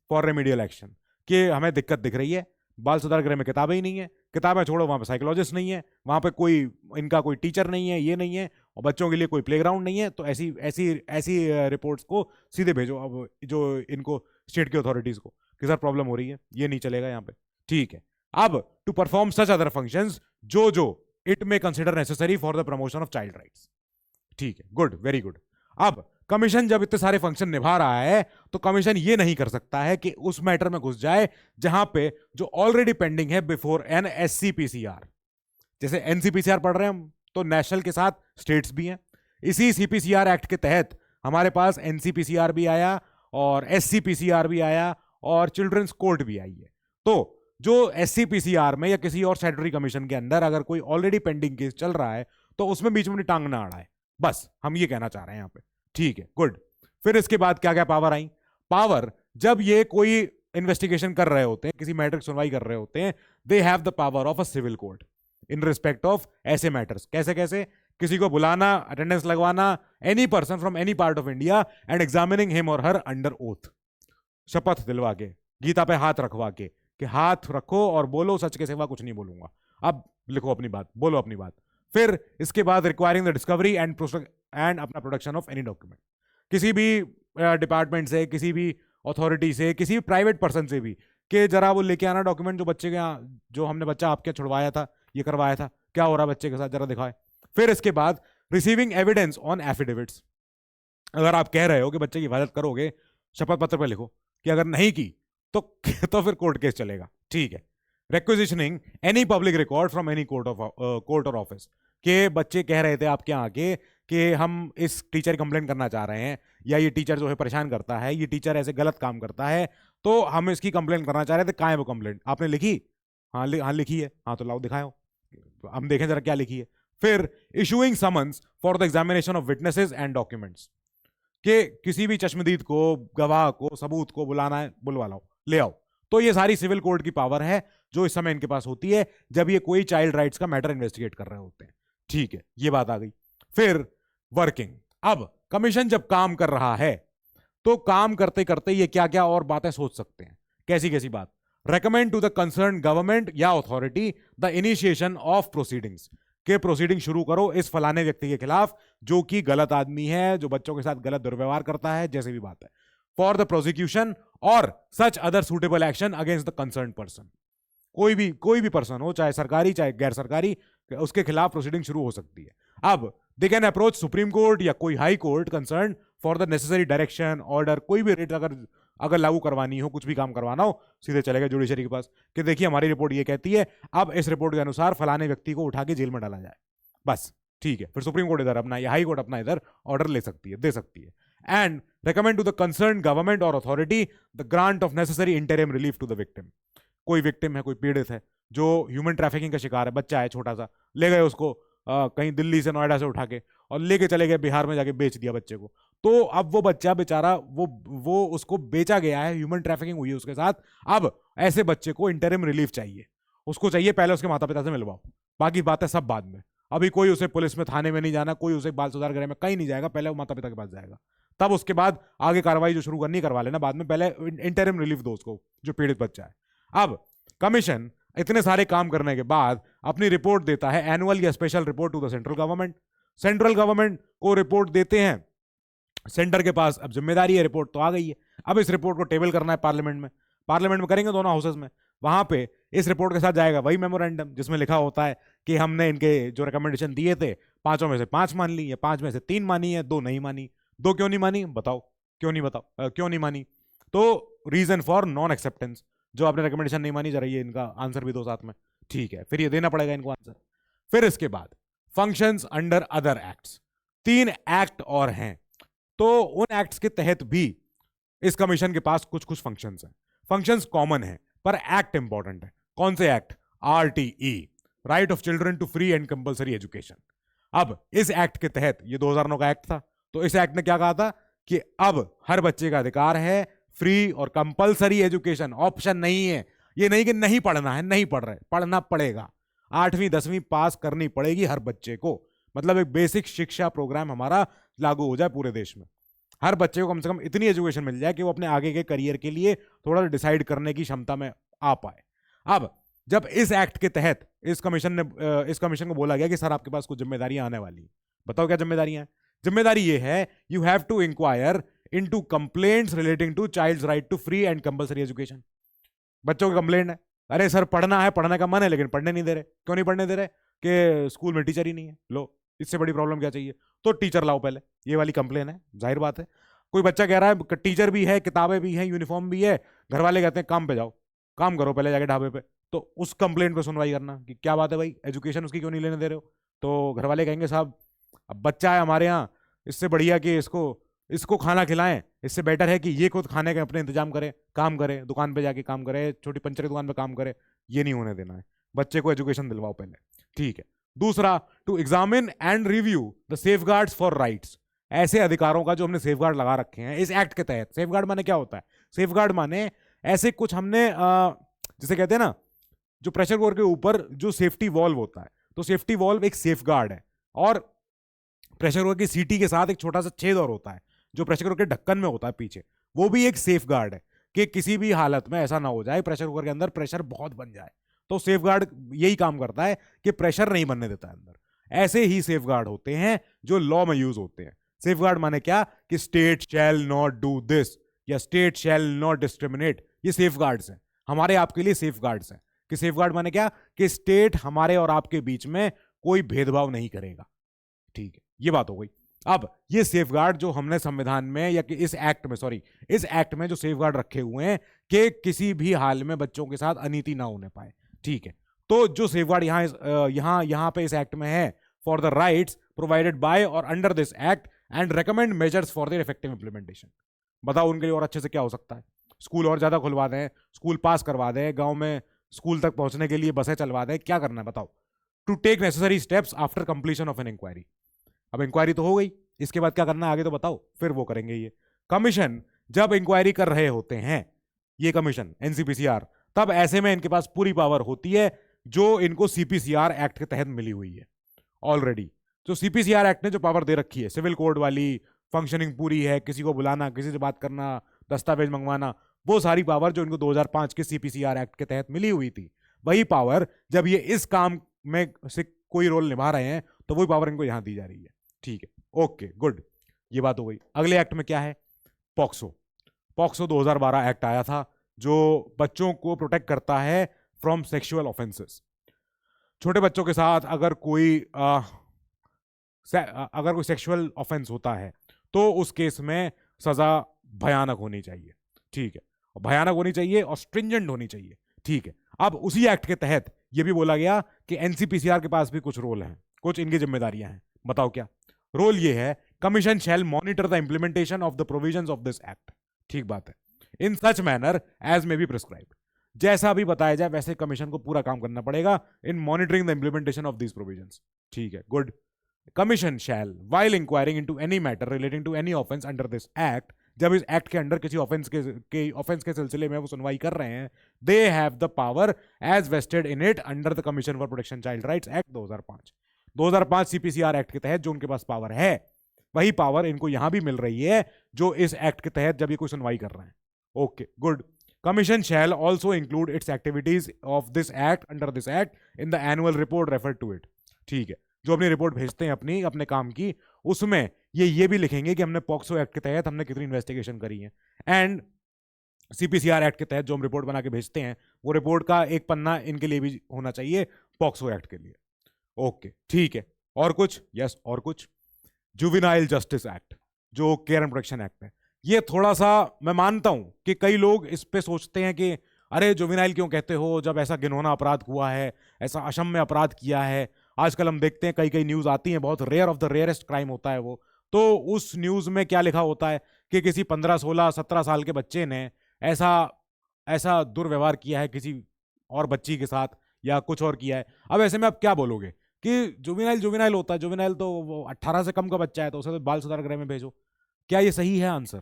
for remedial action. कि हमें दिक्कत दिख रही है, बाल सुधार गृह में किताबें ही नहीं है, किताबें छोड़ो वहां पे साइकोलॉजिस्ट नहीं है, वहां पे कोई इनका कोई टीचर नहीं है, ये नहीं है, और बच्चों के लिए कोई प्लेग्राउंड नहीं है, तो ऐसी ऐसी ऐसी रिपोर्ट्स को सीधे भेजो अब जो इनको स्टेट की अथॉरिटीज को कि सर प्रॉब्लम हो रही है, ये नहीं चलेगा यहाँ पे। ठीक है, अब to perform such other functions जो it may consider necessary for the promotion of child rights. ठीक है, गुड, वेरी गुड। अब कमीशन जब इतने सारे फंक्शन निभा रहा है, तो कमीशन ये नहीं कर सकता है कि उस मैटर में घुस जाए जहां पे जो ऑलरेडी पेंडिंग है बिफोर एन एससीपीसीआर। जैसे एनसीपीसीआर पढ़ रहे हैं हम, तो नेशनल के साथ स्टेट्स भी हैं। इसी सीपीसीआर एक्ट के तहत हमारे पास एनसीपीसीआर भी आया और एससीपीसीआर भी आया और चिल्ड्रंस कोर्ट भी आई है। तो जो एससीपीसीआर में या किसी और स्टैट्यूटरी कमीशन के अंदर अगर कोई ऑलरेडी पेंडिंग केस चल रहा है, तो उसमें बीच में टांग ना अड़ाए, बस हम ये कहना चाह रहे हैं यहां पे। ठीक है, गुड। फिर इसके बाद क्या क्या पावर आई? पावर, जब ये कोई इन्वेस्टिगेशन कर रहे होते हैं, किसी मैटर की सुनवाई कर रहे होते हैं, they have the power of a civil court in respect of ऐसे मैटर्स। कैसे कैसे? किसी को बुलाना, अटेंडेंस लगवाना, any person from any part of India and examining him और हर अंडर ओथ, शपथ दिलवा के, गीता पे हाथ रखवा के कि हाथ रखो और बोलो सच के सिवा कुछ नहीं बोलूंगा, अब लिखो अपनी बात, बोलो अपनी बात। फिर इसके बाद रिक्वायरिंग द डिस्कवरी एंड अपना प्रोडक्शन ऑफ एनी डॉक्यूमेंट, किसी भी डिपार्टमेंट से, किसी भी अथॉरिटी से, किसी भी प्राइवेट पर्सन से भी, कि जरा वो लेके आना डॉक्यूमेंट जो बच्चे के यहाँ, जो हमने बच्चा आपके छुड़वाया था, ये करवाया था, क्या हो रहा बच्चे के साथ, जरा दिखाए। फिर इसके बाद रिसीविंग एविडेंस ऑन एफिडेविट्स, अगर आप कह रहे हो कि बच्चे की हिफाजत करोगे, शपथ पत्र पर लिखो कि अगर नहीं की तो फिर कोर्ट केस चलेगा। ठीक है। Requisitioning any public record from any court और ऑफिस, के बच्चे कह रहे थे आपके यहाँ आके कि हम इस टीचर कंप्लेन करना चाह रहे हैं, या ये टीचर जो है परेशान करता है, ये टीचर ऐसे गलत काम करता है, तो हम इसकी कंप्लेन करना चाह रहे थे। कहाँ है वो कंप्लेंट? आपने लिखी? हाँ हाँ लिखी है। हाँ तो लाओ दिखाओ, हम देखें जरा क्या लिखी है। फिर issuing summons for the examination of witnesses and documents, कि किसी भी चश्मदीद को, गवाह को, सबूत को बुलाना है, बुलवा लाओ, ले आओ। तो ये सारी सिविल कोर्ट की पावर है जो इस समय इनके पास होती है जब ये कोई चाइल्ड राइट्स का मैटर इन्वेस्टिगेट कर रहे होते हैं। ठीक है, ये बात आ गई। फिर वर्किंग, अब कमीशन जब काम कर रहा है तो काम करते करते ये क्या क्या और बातें सोच सकते हैं। कैसी कैसी बात? Recommend to the concern government या authority the initiation of proceedings, के प्रोसीडिंग शुरू करो इस फलाने व्यक्ति के खिलाफ जो कि गलत आदमी है, जो बच्चों के साथ गलत दुर्व्यवहार करता है, जैसे भी बात है, फॉर द प्रोसिक्यूशन और सच other suitable action against the concern person. कोई भी पर्सन हो, चाहे सरकारी चाहे गैर सरकारी, उसके खिलाफ प्रोसीडिंग शुरू हो सकती है। अब they can approach supreme court या कोई high court concern for the necessary direction, order, कोई भी रेट अगर लागू करवानी हो, कुछ भी काम करवाना हो, सीधे चलेगा जुडिशरी के पास कि देखिए हमारी रिपोर्ट ये कहती है, अब इस रिपोर्ट के अनुसार फलाने व्यक्ति को उठा के जेल में डाला जाए, बस। ठीक है, फिर सुप्रीम कोर्ट इधर अपना या हाई कोर्ट अपना इधर ऑर्डर ले सकती है, दे सकती है। And recommend to the concerned government or authority the grant of necessary interim relief to the victim। कोई विक्टिम है, कोई पीड़ित है जो ह्यूमन ट्रैफिकिंग का शिकार है, बच्चा है छोटा सा, ले गए उसको कहीं दिल्ली से, नोएडा से उठा के और लेके चले गए बिहार में, जाके बेच दिया बच्चे को। तो अब वो बच्चा बेचारा, वो उसको बेचा गया है, ह्यूमन ट्रैफिकिंग हुई है उसके साथ। अब ऐसे बच्चे को इंटरिम रिलीफ चाहिए, उसको चाहिए पहले उसके माता पिता से मिलवाओ, बाकी बातें सब बाद में। अभी कोई उसे पुलिस में, थाने में नहीं जाना, कोई उसे बाल सुधार गृह में कहीं नहीं जाएगा, पहले वो माता पिता के पास जाएगा, तब उसके बाद आगे कार्रवाई जो शुरू करनी करवा लेना बाद में, पहले इंटरिम रिलीफ दो उसको जो पीड़ित बच्चा है। अब कमीशन इतने सारे काम करने के बाद अपनी रिपोर्ट देता है, एनुअल या special report to the central government. Central government को रिपोर्ट देते हैं, सेंटर के पास अब जिम्मेदारी है, रिपोर्ट तो आ गई है, अब इस रिपोर्ट को टेबल करना है पार्लियामेंट में करेंगे दोनों हाउसेस में। वहां पे इस रिपोर्ट के साथ जाएगा वही मेमोरेंडम जिसमें लिखा होता है कि हमने इनके जो रिकमेंडेशन दिए थे, 5 में से 5 मान ली, या 5 में से 3 मानी है, 2 नहीं मानी। 2 क्यों नहीं मानी बताओ, क्यों नहीं मानी? तो रीजन फॉर नॉन एक्सेप्टेंस, जो आपने रिकमेंडेशन नहीं मानी, जरा ये इनका आंसर भी दो साथ में। ठीक है, फिर ये देना पड़ेगा इनको आंसर। फिर इसके बाद functions under other acts, 3 act और हैं, तो उन एक्ट्स के तहत भी इस कमीशन के पास कुछ कुछ फंक्शंस हैं। फंक्शंस कॉमन है पर एक्ट इंपॉर्टेंट है। कौन से act? RTE, right of children to free and compulsory education. अब इस एक्ट के तहत, ये 2009 का एक्ट था, तो इस एक्ट ने क्या कहा था कि अब हर बच्चे का अधिकार है फ्री और कंपलसरी एजुकेशन, ऑप्शन नहीं है। ये नहीं कि नहीं पढ़ना है, नहीं पढ़ रहे, पढ़ना पड़ेगा। 8वीं 10वीं पास करनी पड़ेगी हर बच्चे को, मतलब एक बेसिक शिक्षा प्रोग्राम हमारा लागू हो जाए पूरे देश में। हर बच्चे को कम से कम इतनी एजुकेशन मिल जाए कि वो अपने आगे के करियर के लिए थोड़ा डिसाइड करने की क्षमता में आ पाए। अब जब इस एक्ट के तहत इस कमीशन को बोला गया कि सर आपके पास कुछ जिम्मेदारियां आने वाली, बताओ क्या जिम्मेदारियां हैं। जिम्मेदारी ये है, you have to inquire into complaints relating to child's right to free and compulsory education. बच्चों की कंप्लेंट है, अरे सर पढ़ना है, पढ़ने का मन है, लेकिन पढ़ने नहीं दे रहे। क्यों नहीं पढ़ने दे रहे? कि स्कूल में टीचर ही नहीं है। लो, इससे बड़ी प्रॉब्लम क्या चाहिए? तो टीचर लाओ पहले, ये वाली कंप्लेन है, जाहिर बात है। कोई बच्चा कह रहा है टीचर भी है, किताबें भी हैं, यूनिफॉर्म भी है, घर वाले कहते हैं काम पे जाओ, काम करो पहले जाके ढाबे पे, तो उस कंप्लेंट पे सुनवाई करना कि क्या बात है भाई, एजुकेशन उसकी क्यों नहीं लेने दे रहे हो। तो घर वाले कहेंगे साहब अब बच्चा है हमारे यहाँ, इससे बढ़िया कि इसको खाना खिलाएं, इससे बेटर है कि ये खुद खाने का अपने इंतजाम करे, काम करे, दुकान पे जाके काम करे, छोटी पंचर की दुकान पे काम करे। ये नहीं होने देना है, बच्चे को एजुकेशन दिलवाओ पहले, ठीक है। दूसरा, to examine and review the safeguards for rights, ऐसे अधिकारों का जो हमने सेफगार्ड लगा रखे हैं इस एक्ट के तहत। सेफगार्ड माने क्या होता है? सेफगार्ड माने ऐसे कुछ हमने जिसे कहते हैं ना, जो प्रेशर कुकर के ऊपर जो सेफ्टी वॉल्व होता है, तो सेफ्टी वॉल्व एक सेफगार्ड है। और प्रेशर कुकर की सीटी के साथ एक छोटा सा छेद और होता है जो प्रेशर कुकर के ढक्कन में होता है पीछे, वो भी एक सेफगार्ड है कि किसी भी हालत में ऐसा ना हो जाए प्रेशर कुकर के अंदर प्रेशर बहुत बन जाए। तो सेफगार्ड यही काम करता है कि प्रेशर नहीं बनने देता अंदर। ऐसे ही सेफगार्ड होते हैं जो लॉ में यूज होते हैं। सेफगार्ड माने क्या कि state shall not do this या स्टेट शैल नॉट डिस्क्रिमिनेट, ये सेफगार्ड्स हैं हमारे आपके लिए। सेफगार्ड्स हैं कि सेफगार्ड माने क्या कि स्टेट हमारे और आपके बीच में कोई भेदभाव नहीं करेगा, ठीक है, ये बात हो गई। अब ये सेफगार्ड जो हमने संविधान में या कि इस एक्ट में जो सेफगार्ड रखे हुए हैं कि किसी भी हाल में बच्चों के साथ अनीति ना होने पाए, ठीक है। तो जो सेफगार्ड यहां पे इस एक्ट में है, for the rights provided by और under this act and recommend measures for their effective implementation. बताओ उनके लिए और अच्छे से क्या हो सकता है? स्कूल और ज्यादा खुलवा दें, स्कूल पास करवा दें, गांव में स्कूल तक पहुंचने के लिए बसें चलवा दें, क्या करना है बताओ? To take necessary steps after completion of an inquiry. अब इंक्वायरी तो हो गई, इसके बाद क्या करना है आगे तो बताओ, फिर वो करेंगे। ये कमीशन जब इंक्वायरी कर रहे होते हैं, ये कमीशन एनसीपीसीआर, तब ऐसे में इनके पास पूरी पावर होती है जो इनको सीपीसीआर एक्ट के तहत मिली हुई है ऑलरेडी। जो सीपीसीआर एक्ट ने जो पावर दे रखी है, सिविल कोड वाली फंक्शनिंग पूरी है, किसी को बुलाना, किसी से बात करना, दस्तावेज मंगवाना, वो सारी पावर जो इनको 2005 के सीपीसीआर एक्ट के तहत मिली हुई थी, वही पावर जब ये इस काम में से कोई रोल निभा रहे हैं तो वही पावर इनको यहां दी जा रही है, ठीक है। ओके गुड, ये बात हो गई। अगले एक्ट में क्या है? पॉक्सो 2012 एक्ट आया था जो बच्चों को प्रोटेक्ट करता है फ्रॉम सेक्सुअल ऑफेंसेस। छोटे बच्चों के साथ अगर कोई सेक्सुअल ऑफेंस होता है तो उस केस में सजा भयानक होनी चाहिए, ठीक है, और भयानक होनी चाहिए और स्ट्रिंजेंट होनी चाहिए, ठीक है। अब उसी एक्ट के तहत यह भी बोला गया कि एनसीपीसीआर के पास भी कुछ रोल हैं, कुछ इनकी जिम्मेदारियां हैं। बताओ क्या रोल? ये है, commission shall monitor the implementation of the provisions of this act, ठीक बात है, in such manner as may be prescribed. जैसा भी बताया जाए वैसे कमीशन को पूरा काम करना पड़ेगा in monitoring the implementation of these provisions, ठीक है, good. Commission shall while inquiring into any matter relating to any offence under this act, जब इस एक्ट के अंडर किसी ऑफेंस के सिलसिले में वो सुनवाई कर रहे हैं, they have the power as vested in it under the commission for protection child rights act 2005 CPCR act के तहत जो उनके पास पावर है, वही पावर इनको यहां भी मिल रही है जो इस एक्ट के तहत जब ये कोई सुनवाई कर रहे हैं। Okay good. Commission shall also include its activities of this act under this act in the annual report refer to it, ठीक है। जो अपनी रिपोर्ट भेजते हैं अपने काम की, उसमें ये भी लिखेंगे कि हमने पॉक्सो एक्ट के तहत हमने कितनी इन्वेस्टिगेशन करी है। एंड सीपीसीआर एक्ट के तहत जो हम रिपोर्ट बना के भेजते हैं, वो रिपोर्ट का एक पन्ना इनके लिए भी होना चाहिए पॉक्सो एक्ट के लिए। ओके ठीक है। और कुछ? यस और कुछ। जुवेनाइल जस्टिस एक्ट जो केयर एंड प्रोटेक्शन एक्ट है, ये थोड़ा सा मैं मानता हूं कि कई लोग इस पे सोचते हैं कि अरे जुवेनाइल क्यों कहते हो जब ऐसा घिनौना अपराध हुआ है, ऐसा अक्षम्य अपराध किया है। आजकल हम देखते हैं कई न्यूज आती हैं, बहुत rare of the rarest crime होता है वो। तो उस न्यूज में क्या लिखा होता है कि किसी 15, 16, 17 साल के बच्चे ने ऐसा दुर्व्यवहार किया है किसी और बच्ची के साथ या कुछ और किया है। अब ऐसे में आप क्या बोलोगे कि जुवेनाइल जुवेनाइल होता है, जुवेनाइल तो वो 18 से कम का बच्चा है तो उसे तो बाल सुधार गृह में भेजो। क्या ये सही है आंसर?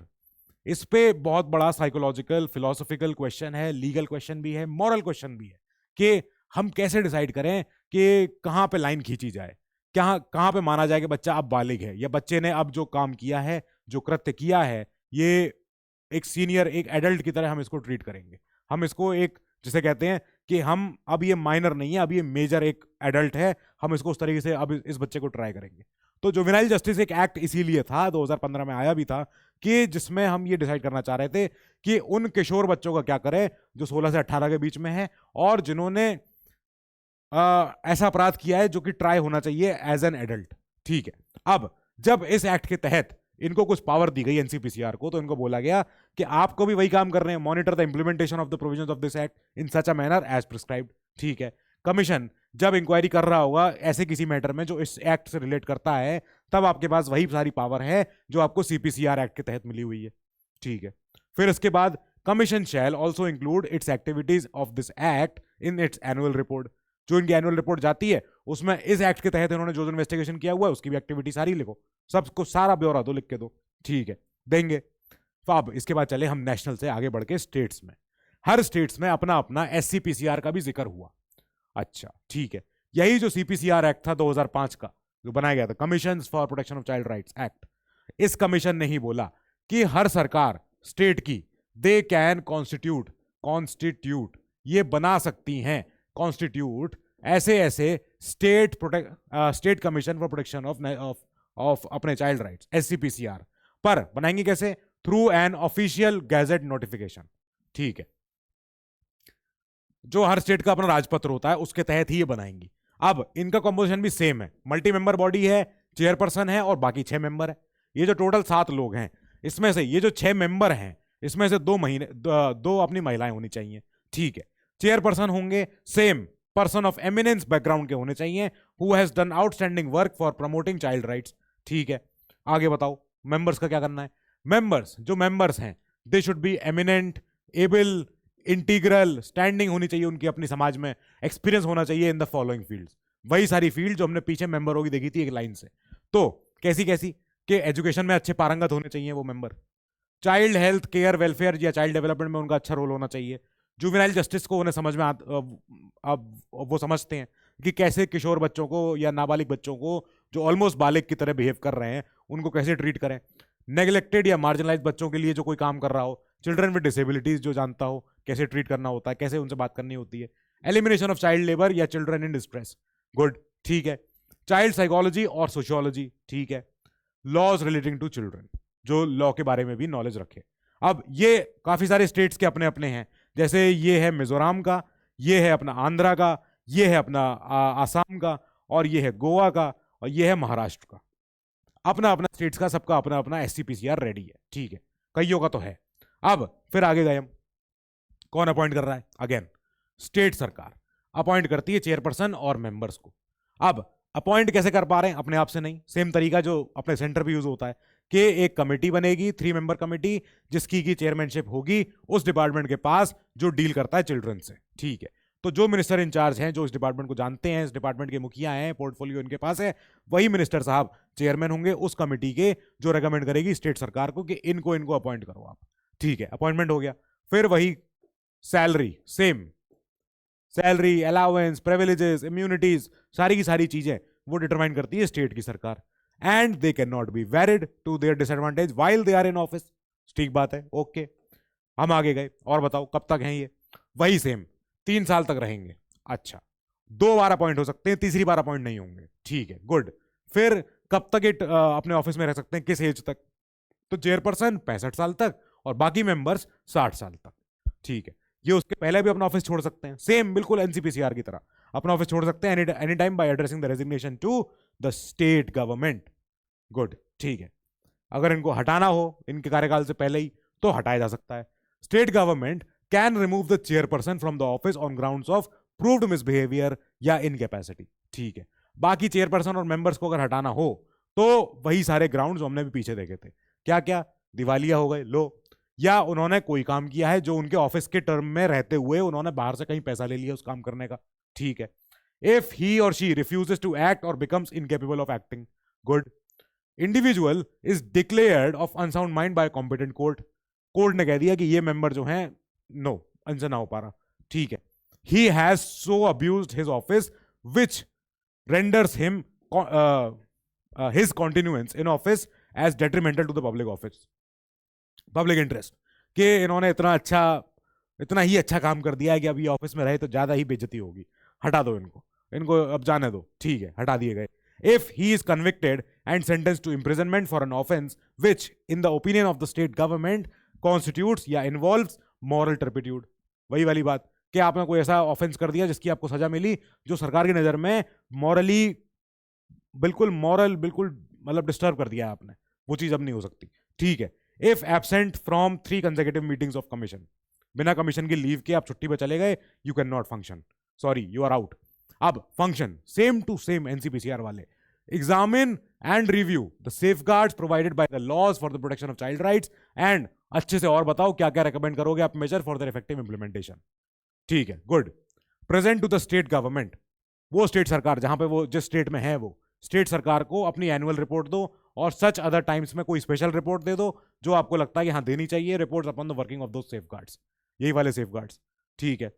इस पे बहुत बड़ा साइकोलॉजिकल फिलोसॉफिकल क्वेश्चन है, लीगल क्वेश्चन भी है, मॉरल क्वेश्चन भी है कि हम कैसे डिसाइड करें कि कहाँ पे लाइन खींची जाए, कहाँ कहाँ पे माना जाए कि बच्चा अब बालिग है, या बच्चे ने अब जो काम किया है, जो कृत्य किया है, ये एक सीनियर, एक एडल्ट की तरह हम इसको ट्रीट करेंगे। हम इसको एक, जिसे कहते हैं कि हम अब ये माइनर नहीं है, अब ये मेजर एक एडल्ट है, हम इसको उस तरीके से अब इस बच्चे को ट्राई करेंगे। तो जुवेनाइल जस्टिस एक एक्ट इसीलिए था, 2015 में आया भी था, कि जिसमें हम ये डिसाइड करना चाह रहे थे कि उन किशोर बच्चों का क्या करें जो 16 से 18 के बीच में है और जिन्होंने ऐसा अपराध किया है जो कि ट्राई होना चाहिए एज एन एडल्ट। ठीक है, अब जब इस एक्ट के तहत इनको कुछ पावर दी गई एनसीपीसीआर को, तो इनको बोला गया कि आपको भी वही काम कर रहे हैं, monitor the implementation of the provisions of this act in such a manner as prescribed. ठीक है, कमीशन जब इंक्वायरी कर रहा होगा ऐसे किसी मैटर में जो इस एक्ट से रिलेट करता है, तब आपके पास वही सारी पावर है जो आपको सीपीसीआर एक्ट के तहत मिली हुई है। ठीक है, फिर इसके बाद commission shall also include its activities of this act in its annual report. जो इनकी एनुअल रिपोर्ट जाती है उसमें इस एक्ट के तहत इन्होंने जो इन्वेस्टिगेशन किया हुआ है उसकी भी एक्टिविटी सारी लिखो, सबको सारा ब्यौरा दो, लिख के दो। ठीक है, देंगे। तो अब इसके बाद चले हम नेशनल से आगे बढ़ के स्टेट्स में। हर स्टेट्स में अपना अपना एससीपीसीआर का भी जिक्र हुआ। अच्छा ठीक है, यही जो सीपीसीआर एक्ट था 2005 का जो बनाया गया था, commission for protection of child rights act, इस कमीशन ने ही बोला कि हर सरकार स्टेट की दे कैन कॉन्स्टिट्यूट ये बना सकती हैं कॉन्स्टिट्यूट ऐसे ऐसे state commission for protection of अपने चाइल्ड राइट्स, एससीपीसीआर। पर बनाएंगे कैसे? Through an official gazette notification. ठीक है, जो हर स्टेट का अपना राजपत्र होता है उसके तहत ही ये बनाएंगी। अब इनका कंपोजिशन भी सेम है, मल्टी मेंबर बॉडी है, चेयरपर्सन है और बाकी 6 मेंबर है। ये जो टोटल 7 लोग हैं, इसमें से ये जो 6 मेंबर हैं इसमें से 2 अपनी महिलाएं होनी चाहिए। ठीक है, चेयरपर्सन होंगे same person of eminence background के होने चाहिए, who has done outstanding work for promoting child rights. ठीक है, आगे बताओ मेंबर्स का क्या करना है। जो मेंबर्स हैं they should be eminent, able, integral, standing होनी चाहिए उनकी अपनी समाज में, एक्सपीरियंस होना चाहिए इन द फॉलोइंग फील्ड्स। वही सारी फील्ड जो हमने पीछे मेंबरों की देखी थी एक लाइन से। तो कैसी कैसी कि एजुकेशन में अच्छे पारंगत होने चाहिए वो member, child health care welfare या चाइल्ड डेवलपमेंट में उनका अच्छा रोल होना चाहिए, जुवेनाइल जस्टिस को उन्हें समझ में अब वो समझते हैं कि कैसे किशोर बच्चों को या नाबालिग बच्चों को जो ऑलमोस्ट बालिग की तरह बिहेव कर रहे हैं उनको कैसे ट्रीट करें, नेग्लेक्टेड या मार्जिनलाइज बच्चों के लिए जो कोई काम कर रहा हो, चिल्ड्रन विद डिसेबिलिटीज जो जानता हो कैसे ट्रीट करना होता है, कैसे उनसे बात करनी होती है, एलिमिनेशन ऑफ चाइल्ड लेबर या चिल्ड्रन इन डिस्ट्रेस। गुड, ठीक है, चाइल्ड साइकोलॉजी और सोशियोलॉजी। ठीक है, लॉज रिलेटिंग टू चिल्ड्रन, जो लॉ के बारे में भी नॉलेज रखे। अब ये काफी सारे स्टेट्स के अपने अपने हैं, जैसे ये है मिजोरम का, ये है अपना आंध्रा का, ये है अपना आसाम का, और ये है गोवा का, और ये है महाराष्ट्र का। अपना अपना स्टेट्स का सबका अपना अपना एससीपीसीआर रेडी है। ठीक है, कईयों का तो है। अब फिर आगे गए हम, कौन अपॉइंट कर रहा है? अगेन स्टेट सरकार अपॉइंट करती है चेयरपर्सन और मेंबर्स को। अब अपॉइंट कैसे कर पा रहे हैं? अपने आप से नहीं, सेम तरीका जो अपने सेंटर पे यूज होता है कि एक कमेटी बनेगी, 3 मेंबर कमेटी, जिसकी की चेयरमैनशिप होगी उस डिपार्टमेंट के पास जो डील करता है चिल्ड्रन से। ठीक है, तो जो मिनिस्टर इंचार्ज हैं, जो इस डिपार्टमेंट को जानते हैं, इस डिपार्टमेंट के मुखिया हैं, पोर्टफोलियो इनके पास है, वही मिनिस्टर साहब चेयरमैन होंगे उस कमेटी के जो रेकमेंड करेगी स्टेट सरकार को कि इनको इनको अपॉइंट करो आप। ठीक है, अपॉइंटमेंट हो गया। फिर वही salary, same salary, allowance, privileges, immunities, सारी की सारी चीजें वो डिटरमाइन करती है स्टेट की सरकार। And they can not be varied to their disadvantage while they are in office. ठीक बात है, ओके। हम आगे गए, और बताओ कब तक हैं ये? वही सेम 3 साल तक रहेंगे। अच्छा, 2 बार अपॉइंट हो सकते हैं, तीसरी बार अपॉइंट नहीं होंगे। ठीक है, गुड। फिर कब तक अपने ऑफिस में रह सकते हैं, किस एज तक? तो चेयरपर्सन 65 साल तक और बाकी मेंबर्स 60 साल तक। ठीक है, ये उसके पहले भी अपना ऑफिस छोड़ सकते हैं, सेम बिल्कुल एनसीपीसीआर की तरह अपना ऑफिस छोड़ सकते हैं any time by addressing the resignation to the state government. Good, ठीक है। अगर इनको हटाना हो इनके कार्यकाल से पहले ही तो हटाया जा सकता है। State government can remove the chairperson from the office on grounds of proved misbehaviour या इनकैपेसिटी। ठीक है, बाकी चेयरपर्सन और मेंबर्स को अगर हटाना हो तो वही सारे ग्राउंड्स हमने भी पीछे देखे थे। क्या क्या? दिवालिया हो गए, लो, या उन्होंने कोई काम किया है जो उनके ऑफिस के टर्म में रहते हुए उन्होंने बाहर से कहीं पैसा ले लिया उस काम करने का। ठीक है, if he or she refuses to act or becomes incapable of acting. Good. Individual is declared of unsound mind by a competent court. Court ने कह दिया कि ये मेंबर जो हैं नो आंसर ना हो पा रहा. ठीक है. He has so abused his office which renders him his continuance in office as detrimental to the public interest. कि इन्होंने इतना ही अच्छा काम कर दिया है कि अभी ऑफिस में रहे तो ज्यादा ही बेइज्जती होगी, हटा दो इनको अब जाने दो. ठीक है, हटा दिए गए. If he is convicted and sentenced to imprisonment for an offense which in the opinion of the state government constitutes या involves moral turpitude. वही वाली बात कि आपने कोई ऐसा ऑफेंस कर दिया जिसकी आपको सजा मिली जो सरकार की नजर में बिल्कुल मतलब डिस्टर्ब कर दिया आपने, वो चीज अब नहीं हो सकती. ठीक है. If absent from 3 consecutive meetings of commission, बिना कमीशन की लीव के आप छुट्टी पे चले गए, you can not function, sorry you are out. अब function same to same NCPCR वाले. Examine and review the safeguards provided by the laws for the protection of child rights and अच्छे से और बताओ क्या क्या रेकमेंड करोगे आप measure for their effective implementation. ठीक है, good. Present to the state government, वो स्टेट सरकार जहां पे वो जिस स्टेट में है वो स्टेट सरकार को अपनी एनुअल रिपोर्ट दो और सच अदर टाइम्स में कोई स्पेशल रिपोर्ट दे दो जो आपको लगता है कि हाँ देनी चाहिए. Reports upon the working of those safeguards, यही वाले सेफगार्ड्स. ठीक है.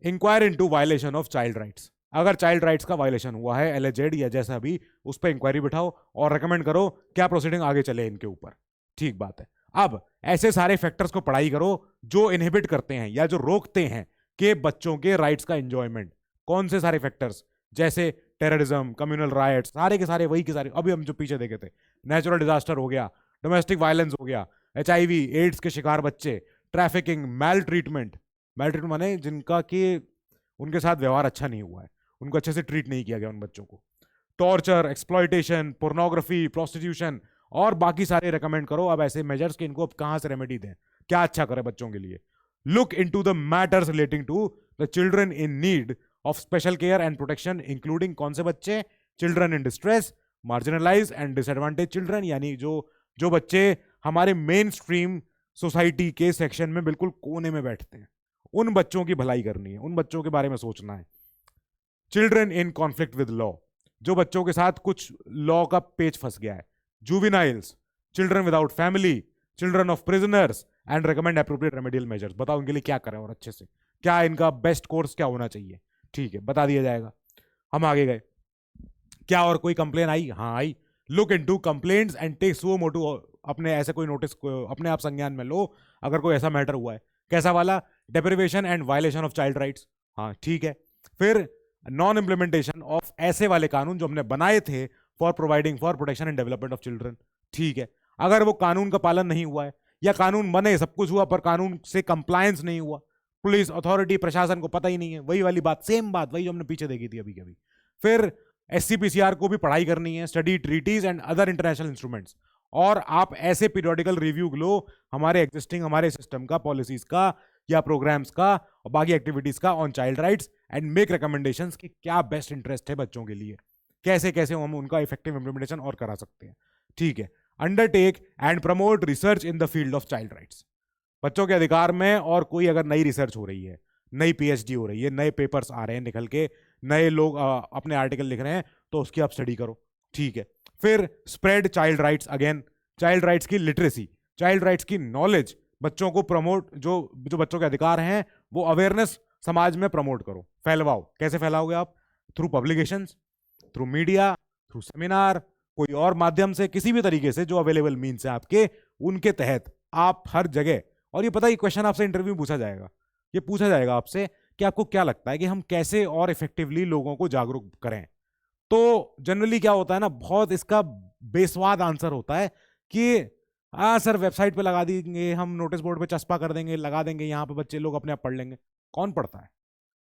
Inquire into violation of child rights, अगर चाइल्ड राइट्स का वायलेशन हुआ है एलिजेड या जैसा भी, उस पर इंक्वायरी बिठाओ और रेकमेंड करो क्या प्रोसीडिंग आगे चले इनके ऊपर. ठीक बात है. अब ऐसे सारे फैक्टर्स को पढ़ाई करो जो इनहिबिट करते हैं या जो रोकते हैं कि बच्चों के राइट्स का एंजॉयमेंट. कौन से सारे फैक्टर्स, जैसे टेररिज्म, कम्युनल राइट्स, सारे के सारे वही के सारे अभी हम जो पीछे देखे थे. नेचुरल डिजास्टर हो गया, डोमेस्टिक वायलेंस हो गया, HIV एड्स के शिकार बच्चे, ट्रैफिकिंग, मैल ट्रीटमेंट माने जिनका कि उनके साथ व्यवहार अच्छा नहीं हुआ है, उनको अच्छे से ट्रीट नहीं किया गया उन बच्चों को, टॉर्चर, एक्सप्लॉयटेशन, पोर्नोग्राफी, प्रोस्टिट्यूशन और बाकी सारे रेकमेंड करो. अब ऐसे मेजर्स के इनको अब कहां से रेमेडी दें, क्या अच्छा करें बच्चों के लिए. Look into the matters relating to the children in need of special care and protection including कौन से बच्चे, children in distress, marginalised and disadvantage children, यानी जो बच्चे हमारे मेन स्ट्रीम सोसाइटी के सेक्शन में बिल्कुल कोने में बैठते हैं, उन बच्चों की भलाई करनी है, उन बच्चों के बारे में सोचना है. Children in conflict with law, जो बच्चों के साथ कुछ लॉ का पेच फंस गया है. Juveniles, children without family, children of prisoners and recommend appropriate remedial measures. बताओ इनके लिए क्या करें और अच्छे से, क्या इनका बेस्ट कोर्स क्या होना चाहिए. ठीक है, बता दिया जाएगा. हम आगे गए. क्या और कोई कंप्लेन आई? हाँ आई. Look into complaints and take suo motu, अपने ऐसे कोई नोटिस अपने आप संज्ञान में लो अगर कोई ऐसा मैटर हुआ है. कैसा वाला? Deprivation and violation of child rights. हाँ ठीक है. फिर नॉन इम्प्लीमेंटेशन ऑफ ऐसे वाले कानून जो हमने बनाए थे for providing for protection and development of children. ठीक है. अगर वो कानून का पालन नहीं हुआ है या कानून बने सब कुछ हुआ पर कानून से कंप्लायंस नहीं हुआ, पुलिस अथॉरिटी प्रशासन को पता ही नहीं है, वही वाली बात, सेम बात वही जो हमने पीछे देखी थी अभी के अभी. फिर SCPCR को भी पढ़ाई करनी है, study treaties and other international instruments, और आप ऐसे पीरियोडिकल रिव्यू लो हमारे एग्जिस्टिंग हमारे सिस्टम का, पॉलिसीज का या प्रोग्राम्स का और बाकी एक्टिविटीज का on child rights and make recommendations कि क्या बेस्ट इंटरेस्ट है बच्चों के लिए, कैसे कैसे हम उनका इफेक्टिव इंप्लीमेंटेशन और करा सकते हैं. ठीक है. Undertake and promote research in the field of child rights, बच्चों के अधिकार में और कोई अगर नई रिसर्च हो रही है, नई PhD हो रही है, नए पेपर्स आ रहे हैं निकल के, नए लोग अपने आर्टिकल लिख रहे हैं तो उसकी आप स्टडी करो. ठीक है. फिर spread child rights, again child rights की लिटरेसी, चाइल्ड राइट्स की नॉलेज, बच्चों को प्रमोट, जो बच्चों के अधिकार हैं वो अवेयरनेस समाज में प्रमोट करो, फैलवाओ. कैसे फैलाओगे आप? Through publications, through media, through seminar, कोई और माध्यम से, किसी भी तरीके से जो अवेलेबल मीन्स है आपके, उनके तहत आप हर जगह. और ये पता ही क्वेश्चन आपसे इंटरव्यू पूछा जाएगा, ये पूछा जाएगा आपसे कि आपको क्या लगता है कि हम कैसे और इफेक्टिवली लोगों को जागरूक करें. तो जनरली क्या होता है ना, बहुत इसका बेस्वाद आंसर होता है कि हाँ सर वेबसाइट पे लगा देंगे, हम नोटिस बोर्ड पे चस्पा कर देंगे, लगा देंगे, यहाँ पे बच्चे लोग अपने आप पढ़ लेंगे. कौन पढ़ता है?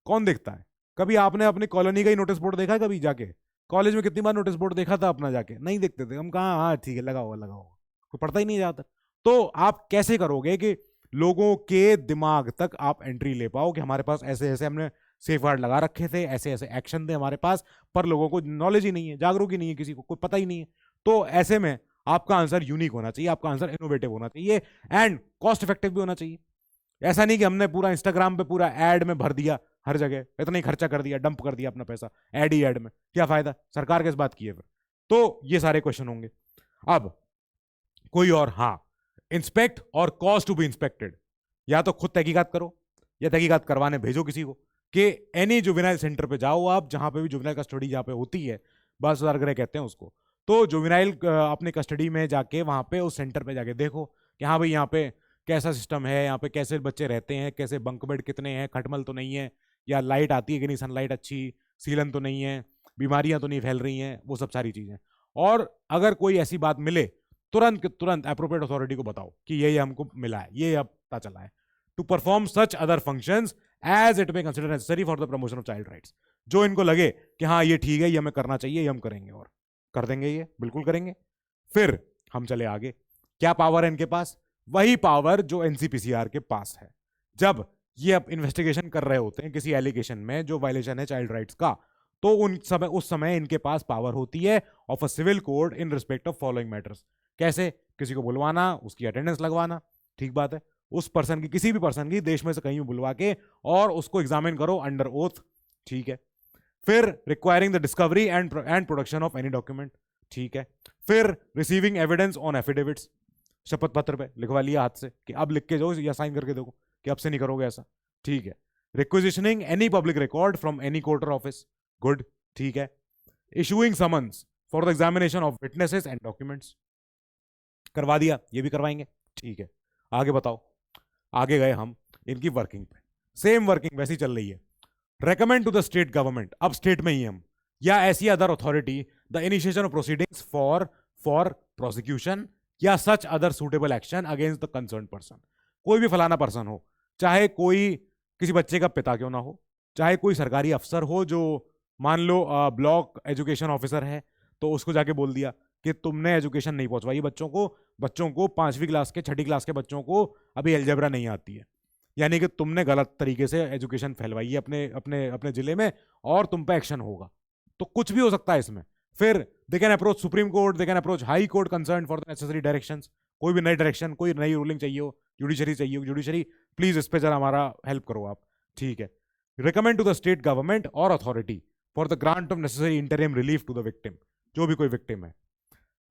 कौन देखता है? कभी आपने अपनी कॉलोनी का ही नोटिस बोर्ड देखा है? कभी जाके कॉलेज में कितनी बार नोटिस बोर्ड देखा था अपना? जाके नहीं देखते थे हम. कहाँ, हाँ ठीक है लगा हुआ, कोई पढ़ता ही नहीं जाता. तो आप कैसे करोगे कि लोगों के दिमाग तक आप एंट्री ले पाओ कि हमारे पास ऐसे ऐसे हमने सेफ गार्ड लगा रखे थे, ऐसे ऐसे एक्शन थे हमारे पास, पर लोगों को नॉलेज ही नहीं है, जागरूक ही नहीं है, किसी को कोई पता ही नहीं है. तो ऐसे में आपका आंसर यूनिक होना चाहिए, आपका आंसर इनोवेटिव होना चाहिए एंड कॉस्ट इफेक्टिव भी होना चाहिए. ऐसा नहीं कि हमने पूरा इंस्टाग्राम पे पूरा एड में भर दिया हर जगह इतना ही खर्चा कर दिया, डंप कर दिया अपना पैसा एड ही एड में, क्या फायदा, सरकार किस बात की है फिर। तो ये सारे क्वेश्चन होंगे। अब कोई और, हाँ, इंस्पेक्ट और कॉज टू बी इंस्पेक्टेड, या तो खुद तहकीकात करो या तहकीकात करवाने भेजो किसी को, कि एनी जुवेनाइल सेंटर पे जाओ आप, जहां पे भी जुवेनाइल कस्टडी जहां पे होती है, बाल सुधार गृह कहते हैं उसको, तो जुवेनाइल अपने कस्टडी में जाके वहां पे उस सेंटर पे जाके देखो कि हाँ भाई यहाँ पे कैसा सिस्टम है, यहाँ पे कैसे बच्चे रहते हैं, कैसे बंक बेड कितने हैं, खटमल तो नहीं है, या लाइट आती है कि नहीं, सनलाइट अच्छी, सीलन तो नहीं है, बीमारियां तो नहीं फैल रही हैं, वो सब सारी चीजें। और अगर कोई ऐसी बात मिले तुरंत तुरंत एप्रोप्रिएट अथॉरिटी को बताओ कि ये हमको मिला है, ये अब पता चला है, to perform such other functions as it may consider necessary for the promotion of child rights. जो इनको लगे कि हाँ ये ठीक है, ये हमें करना चाहिए, ये हम करेंगे, और कर देंगे, ये बिल्कुल करेंगे। फिर हम चले आगे, क्या पावर है इनके पास, वही पावर जो एनसीपीसीआर के पास है। जब ये अब इन्वेस्टिगेशन कर रहे होते हैं किसी एलिगेशन में जो वायलेशन है चाइल्ड राइट्स का, तो उस समय इनके पास पावर होती है of a civil code in respect of following matters. कैसे, किसी को बुलवाना, उसकी अटेंडेंस लगवाना, ठीक बात है, उस पर्सन की, किसी भी पर्सन की देश में से कहीं बुलवा के और उसको एग्जामिन करो अंडर ओथ, ठीक है। फिर requiring the discovery and production of any document, ठीक है। फिर रिसीविंग एविडेंस ऑन एफिडेविट्स, शपथ पत्र पे लिखवा लिया हाथ से कि अब लिख के जाओ या साइन करके देखो कि अब से नहीं करोगे ऐसा, ठीक है। Requisitioning any public record from any court और ऑफिस, गुड, ठीक है। Issuing summons for the examination of witnesses and documents, करवा दिया, ये भी करवाएंगे, ठीक है। आगे बताओ, आगे गए हम इनकी वर्किंग पे, सेम वर्किंग वैसी चल रही है। Recommend to the state government, अब स्टेट में ही हम, या ऐसी other authority the initiation of proceedings for prosecution या such other suitable action against the concern person. कोई भी फलाना पर्सन हो, चाहे कोई किसी बच्चे का पिता क्यों ना हो, चाहे कोई सरकारी अफसर हो जो मान लो ब्लॉक एजुकेशन ऑफिसर है, तो उसको जाके बोल दिया कि तुमने एजुकेशन नहीं पहुंचवाई बच्चों को 5वीं क्लास के 6ठी क्लास के बच्चों को अभी अलजेब्रा नहीं आती है, यानी कि तुमने गलत तरीके से एजुकेशन फैलवाई है अपने अपने अपने जिले में, और तुम पे एक्शन होगा। तो कुछ भी हो सकता है इसमें। फिर they can approach supreme court, they can approach high court concern for the necessary directions. कोई भी नई डायरेक्शन, कोई नई रूलिंग चाहिए हो, जुडिशरी चाहिए हो, जुडिशरी प्लीज इस पे जरा हमारा हेल्प करो आप, ठीक है। Recommend to the state government और authority for the grant of necessary interim relief to the victim, जो भी कोई विक्टिम है,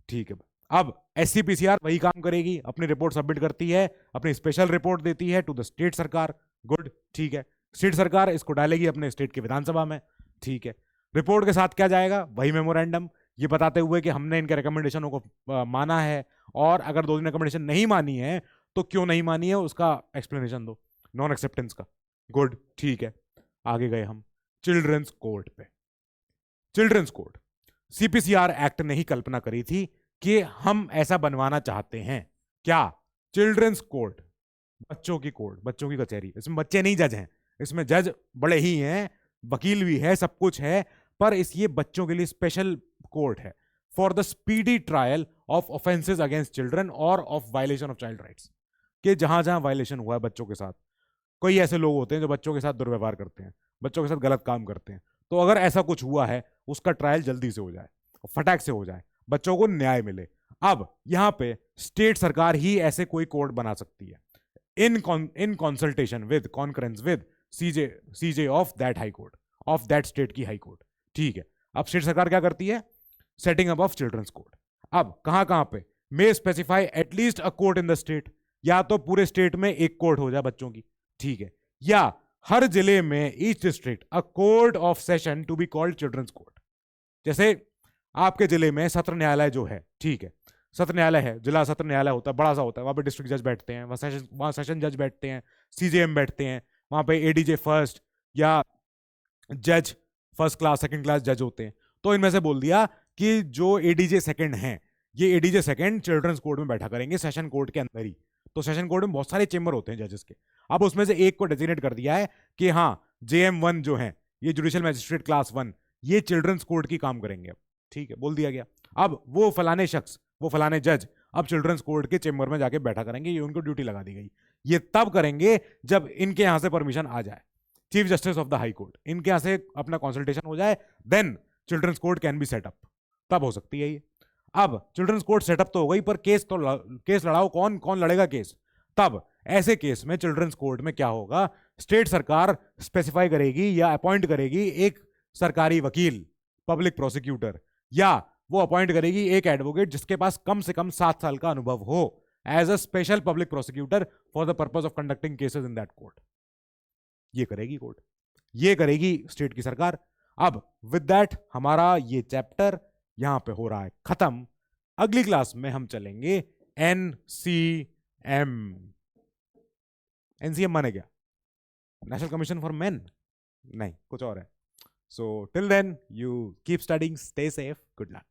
ठीक है। अब एससीपीसीआर वही काम करेगी, अपनी रिपोर्ट सबमिट करती है, अपनी स्पेशल रिपोर्ट देती है टू द स्टेट सरकार, गुड, ठीक है। स्टेट सरकार इसको डालेगी अपने स्टेट की विधानसभा में, ठीक है। रिपोर्ट के साथ क्या जाएगा, वही मेमोरेंडम, ये बताते हुए कि हमने इनके रिकमेंडेशनों को माना है, और अगर 2 दिन रिकमेंडेशन नहीं मानी है तो क्यों नहीं मानी है उसका एक्सप्लेनेशन दो, नॉन एक्सेप्टेंस का, गुड, ठीक है। आगे गए हम चिल्ड्रंस कोर्ट पे। चिल्ड्रंस कोर्ट, सीपीसीआर एक्ट ने ही कल्पना करी थी कि हम ऐसा बनवाना चाहते हैं, क्या, चिल्ड्रंस कोर्ट, बच्चों की कोर्ट, बच्चों की कचहरी। इसमें बच्चे नहीं जज हैं, इसमें जज बड़े ही हैं, वकील भी है, सब कुछ है, पर इस ये बच्चों के लिए स्पेशल कोर्ट है for the speedy trial of offences against children और of violation of child rights, कि जहां जहां वायलेशन हुआ है बच्चों के साथ, कोई ऐसे लोग होते हैं जो बच्चों के साथ दुर्व्यवहार करते हैं, बच्चों के साथ गलत काम करते हैं, तो अगर ऐसा कुछ हुआ है उसका ट्रायल जल्दी से हो जाए, फटाक से हो जाए, बच्चों को न्याय मिले। अब यहां पे स्टेट सरकार ही ऐसे कोई कोर्ट बना सकती है in consultation with conference with CJ of that high court, of that state की हाई कोर्ट, ठीक है। अब स्टेट सरकार क्या करती है, setting up of childrens court. अब कहां कहां पे, may specify at least a court in the state, या तो पूरे स्टेट में एक कोर्ट हो जाए बच्चों की, ठीक है, या हर जिले में each district a court of session to be called children's court. जैसे आपके जिले में सत्र न्यायालय जो है, ठीक है, सत्र न्यायालय है, जिला सत्र न्यायालय होता है, बड़ा सा होता है, वहां पे डिस्ट्रिक्ट जज बैठते हैं, वहां सेशन जज बैठते हैं, सीजेएम बैठते हैं, वहां पे एडीजे फर्स्ट या जज फर्स्ट क्लास सेकंड क्लास जज होते हैं। तो इनमें से बोल दिया कि जो एडीजे सेकंड हैं, ये एडीजे सेकंड चिल्ड्रंस कोर्ट में बैठा करेंगे, सेशन कोर्ट के अंदर ही। तो सेशन कोर्ट में बहुत सारे चेंबर होते हैं जजेस के, अब उसमें से एक को डेजिग्नेट कर दिया है कि हाँ JM1 जो है, ये जुडिशियल मैजिस्ट्रेट क्लास 1, ये चिल्ड्रंस कोर्ट की काम करेंगे, ठीक है, बोल दिया गया। अब वो फलाने शख्स, वो फलाने जज अब चिल्ड्रंस कोर्ट के चेंबर में जाके बैठा करेंगे, ये उनको ड्यूटी लगा दी गई। ये तब करेंगे जब इनके यहां से परमिशन आ जाए, chief justice of the high court, इनके यहां से अपना कंसल्टेशन हो जाए, then children's court can be set up, तब हो सकती है ये। अब चिल्ड्रंस कोर्ट सेटअप तो हो गई, पर केस लड़ाओ, कौन कौन लड़ेगा केस? तब ऐसे केस में चिल्ड्रंस कोर्ट में क्या होगा, स्टेट सरकार स्पेसिफाई करेगी या अपॉइंट करेगी एक सरकारी वकील, पब्लिक प्रोसिक्यूटर, या वो अपॉइंट करेगी एक एडवोकेट जिसके पास कम से कम 7 साल का अनुभव हो as a special public prosecutor for the purpose of conducting cases in that court. ये करेगी कोर्ट, ये करेगी स्टेट की सरकार। अब विद दैट हमारा ये चैप्टर यहां पे हो रहा है खत्म। अगली क्लास में हम चलेंगे एनसीएम। एनसीएम माने क्या? National commission for men? नहीं, कुछ और है। So till then you keep studying, stay safe, good luck.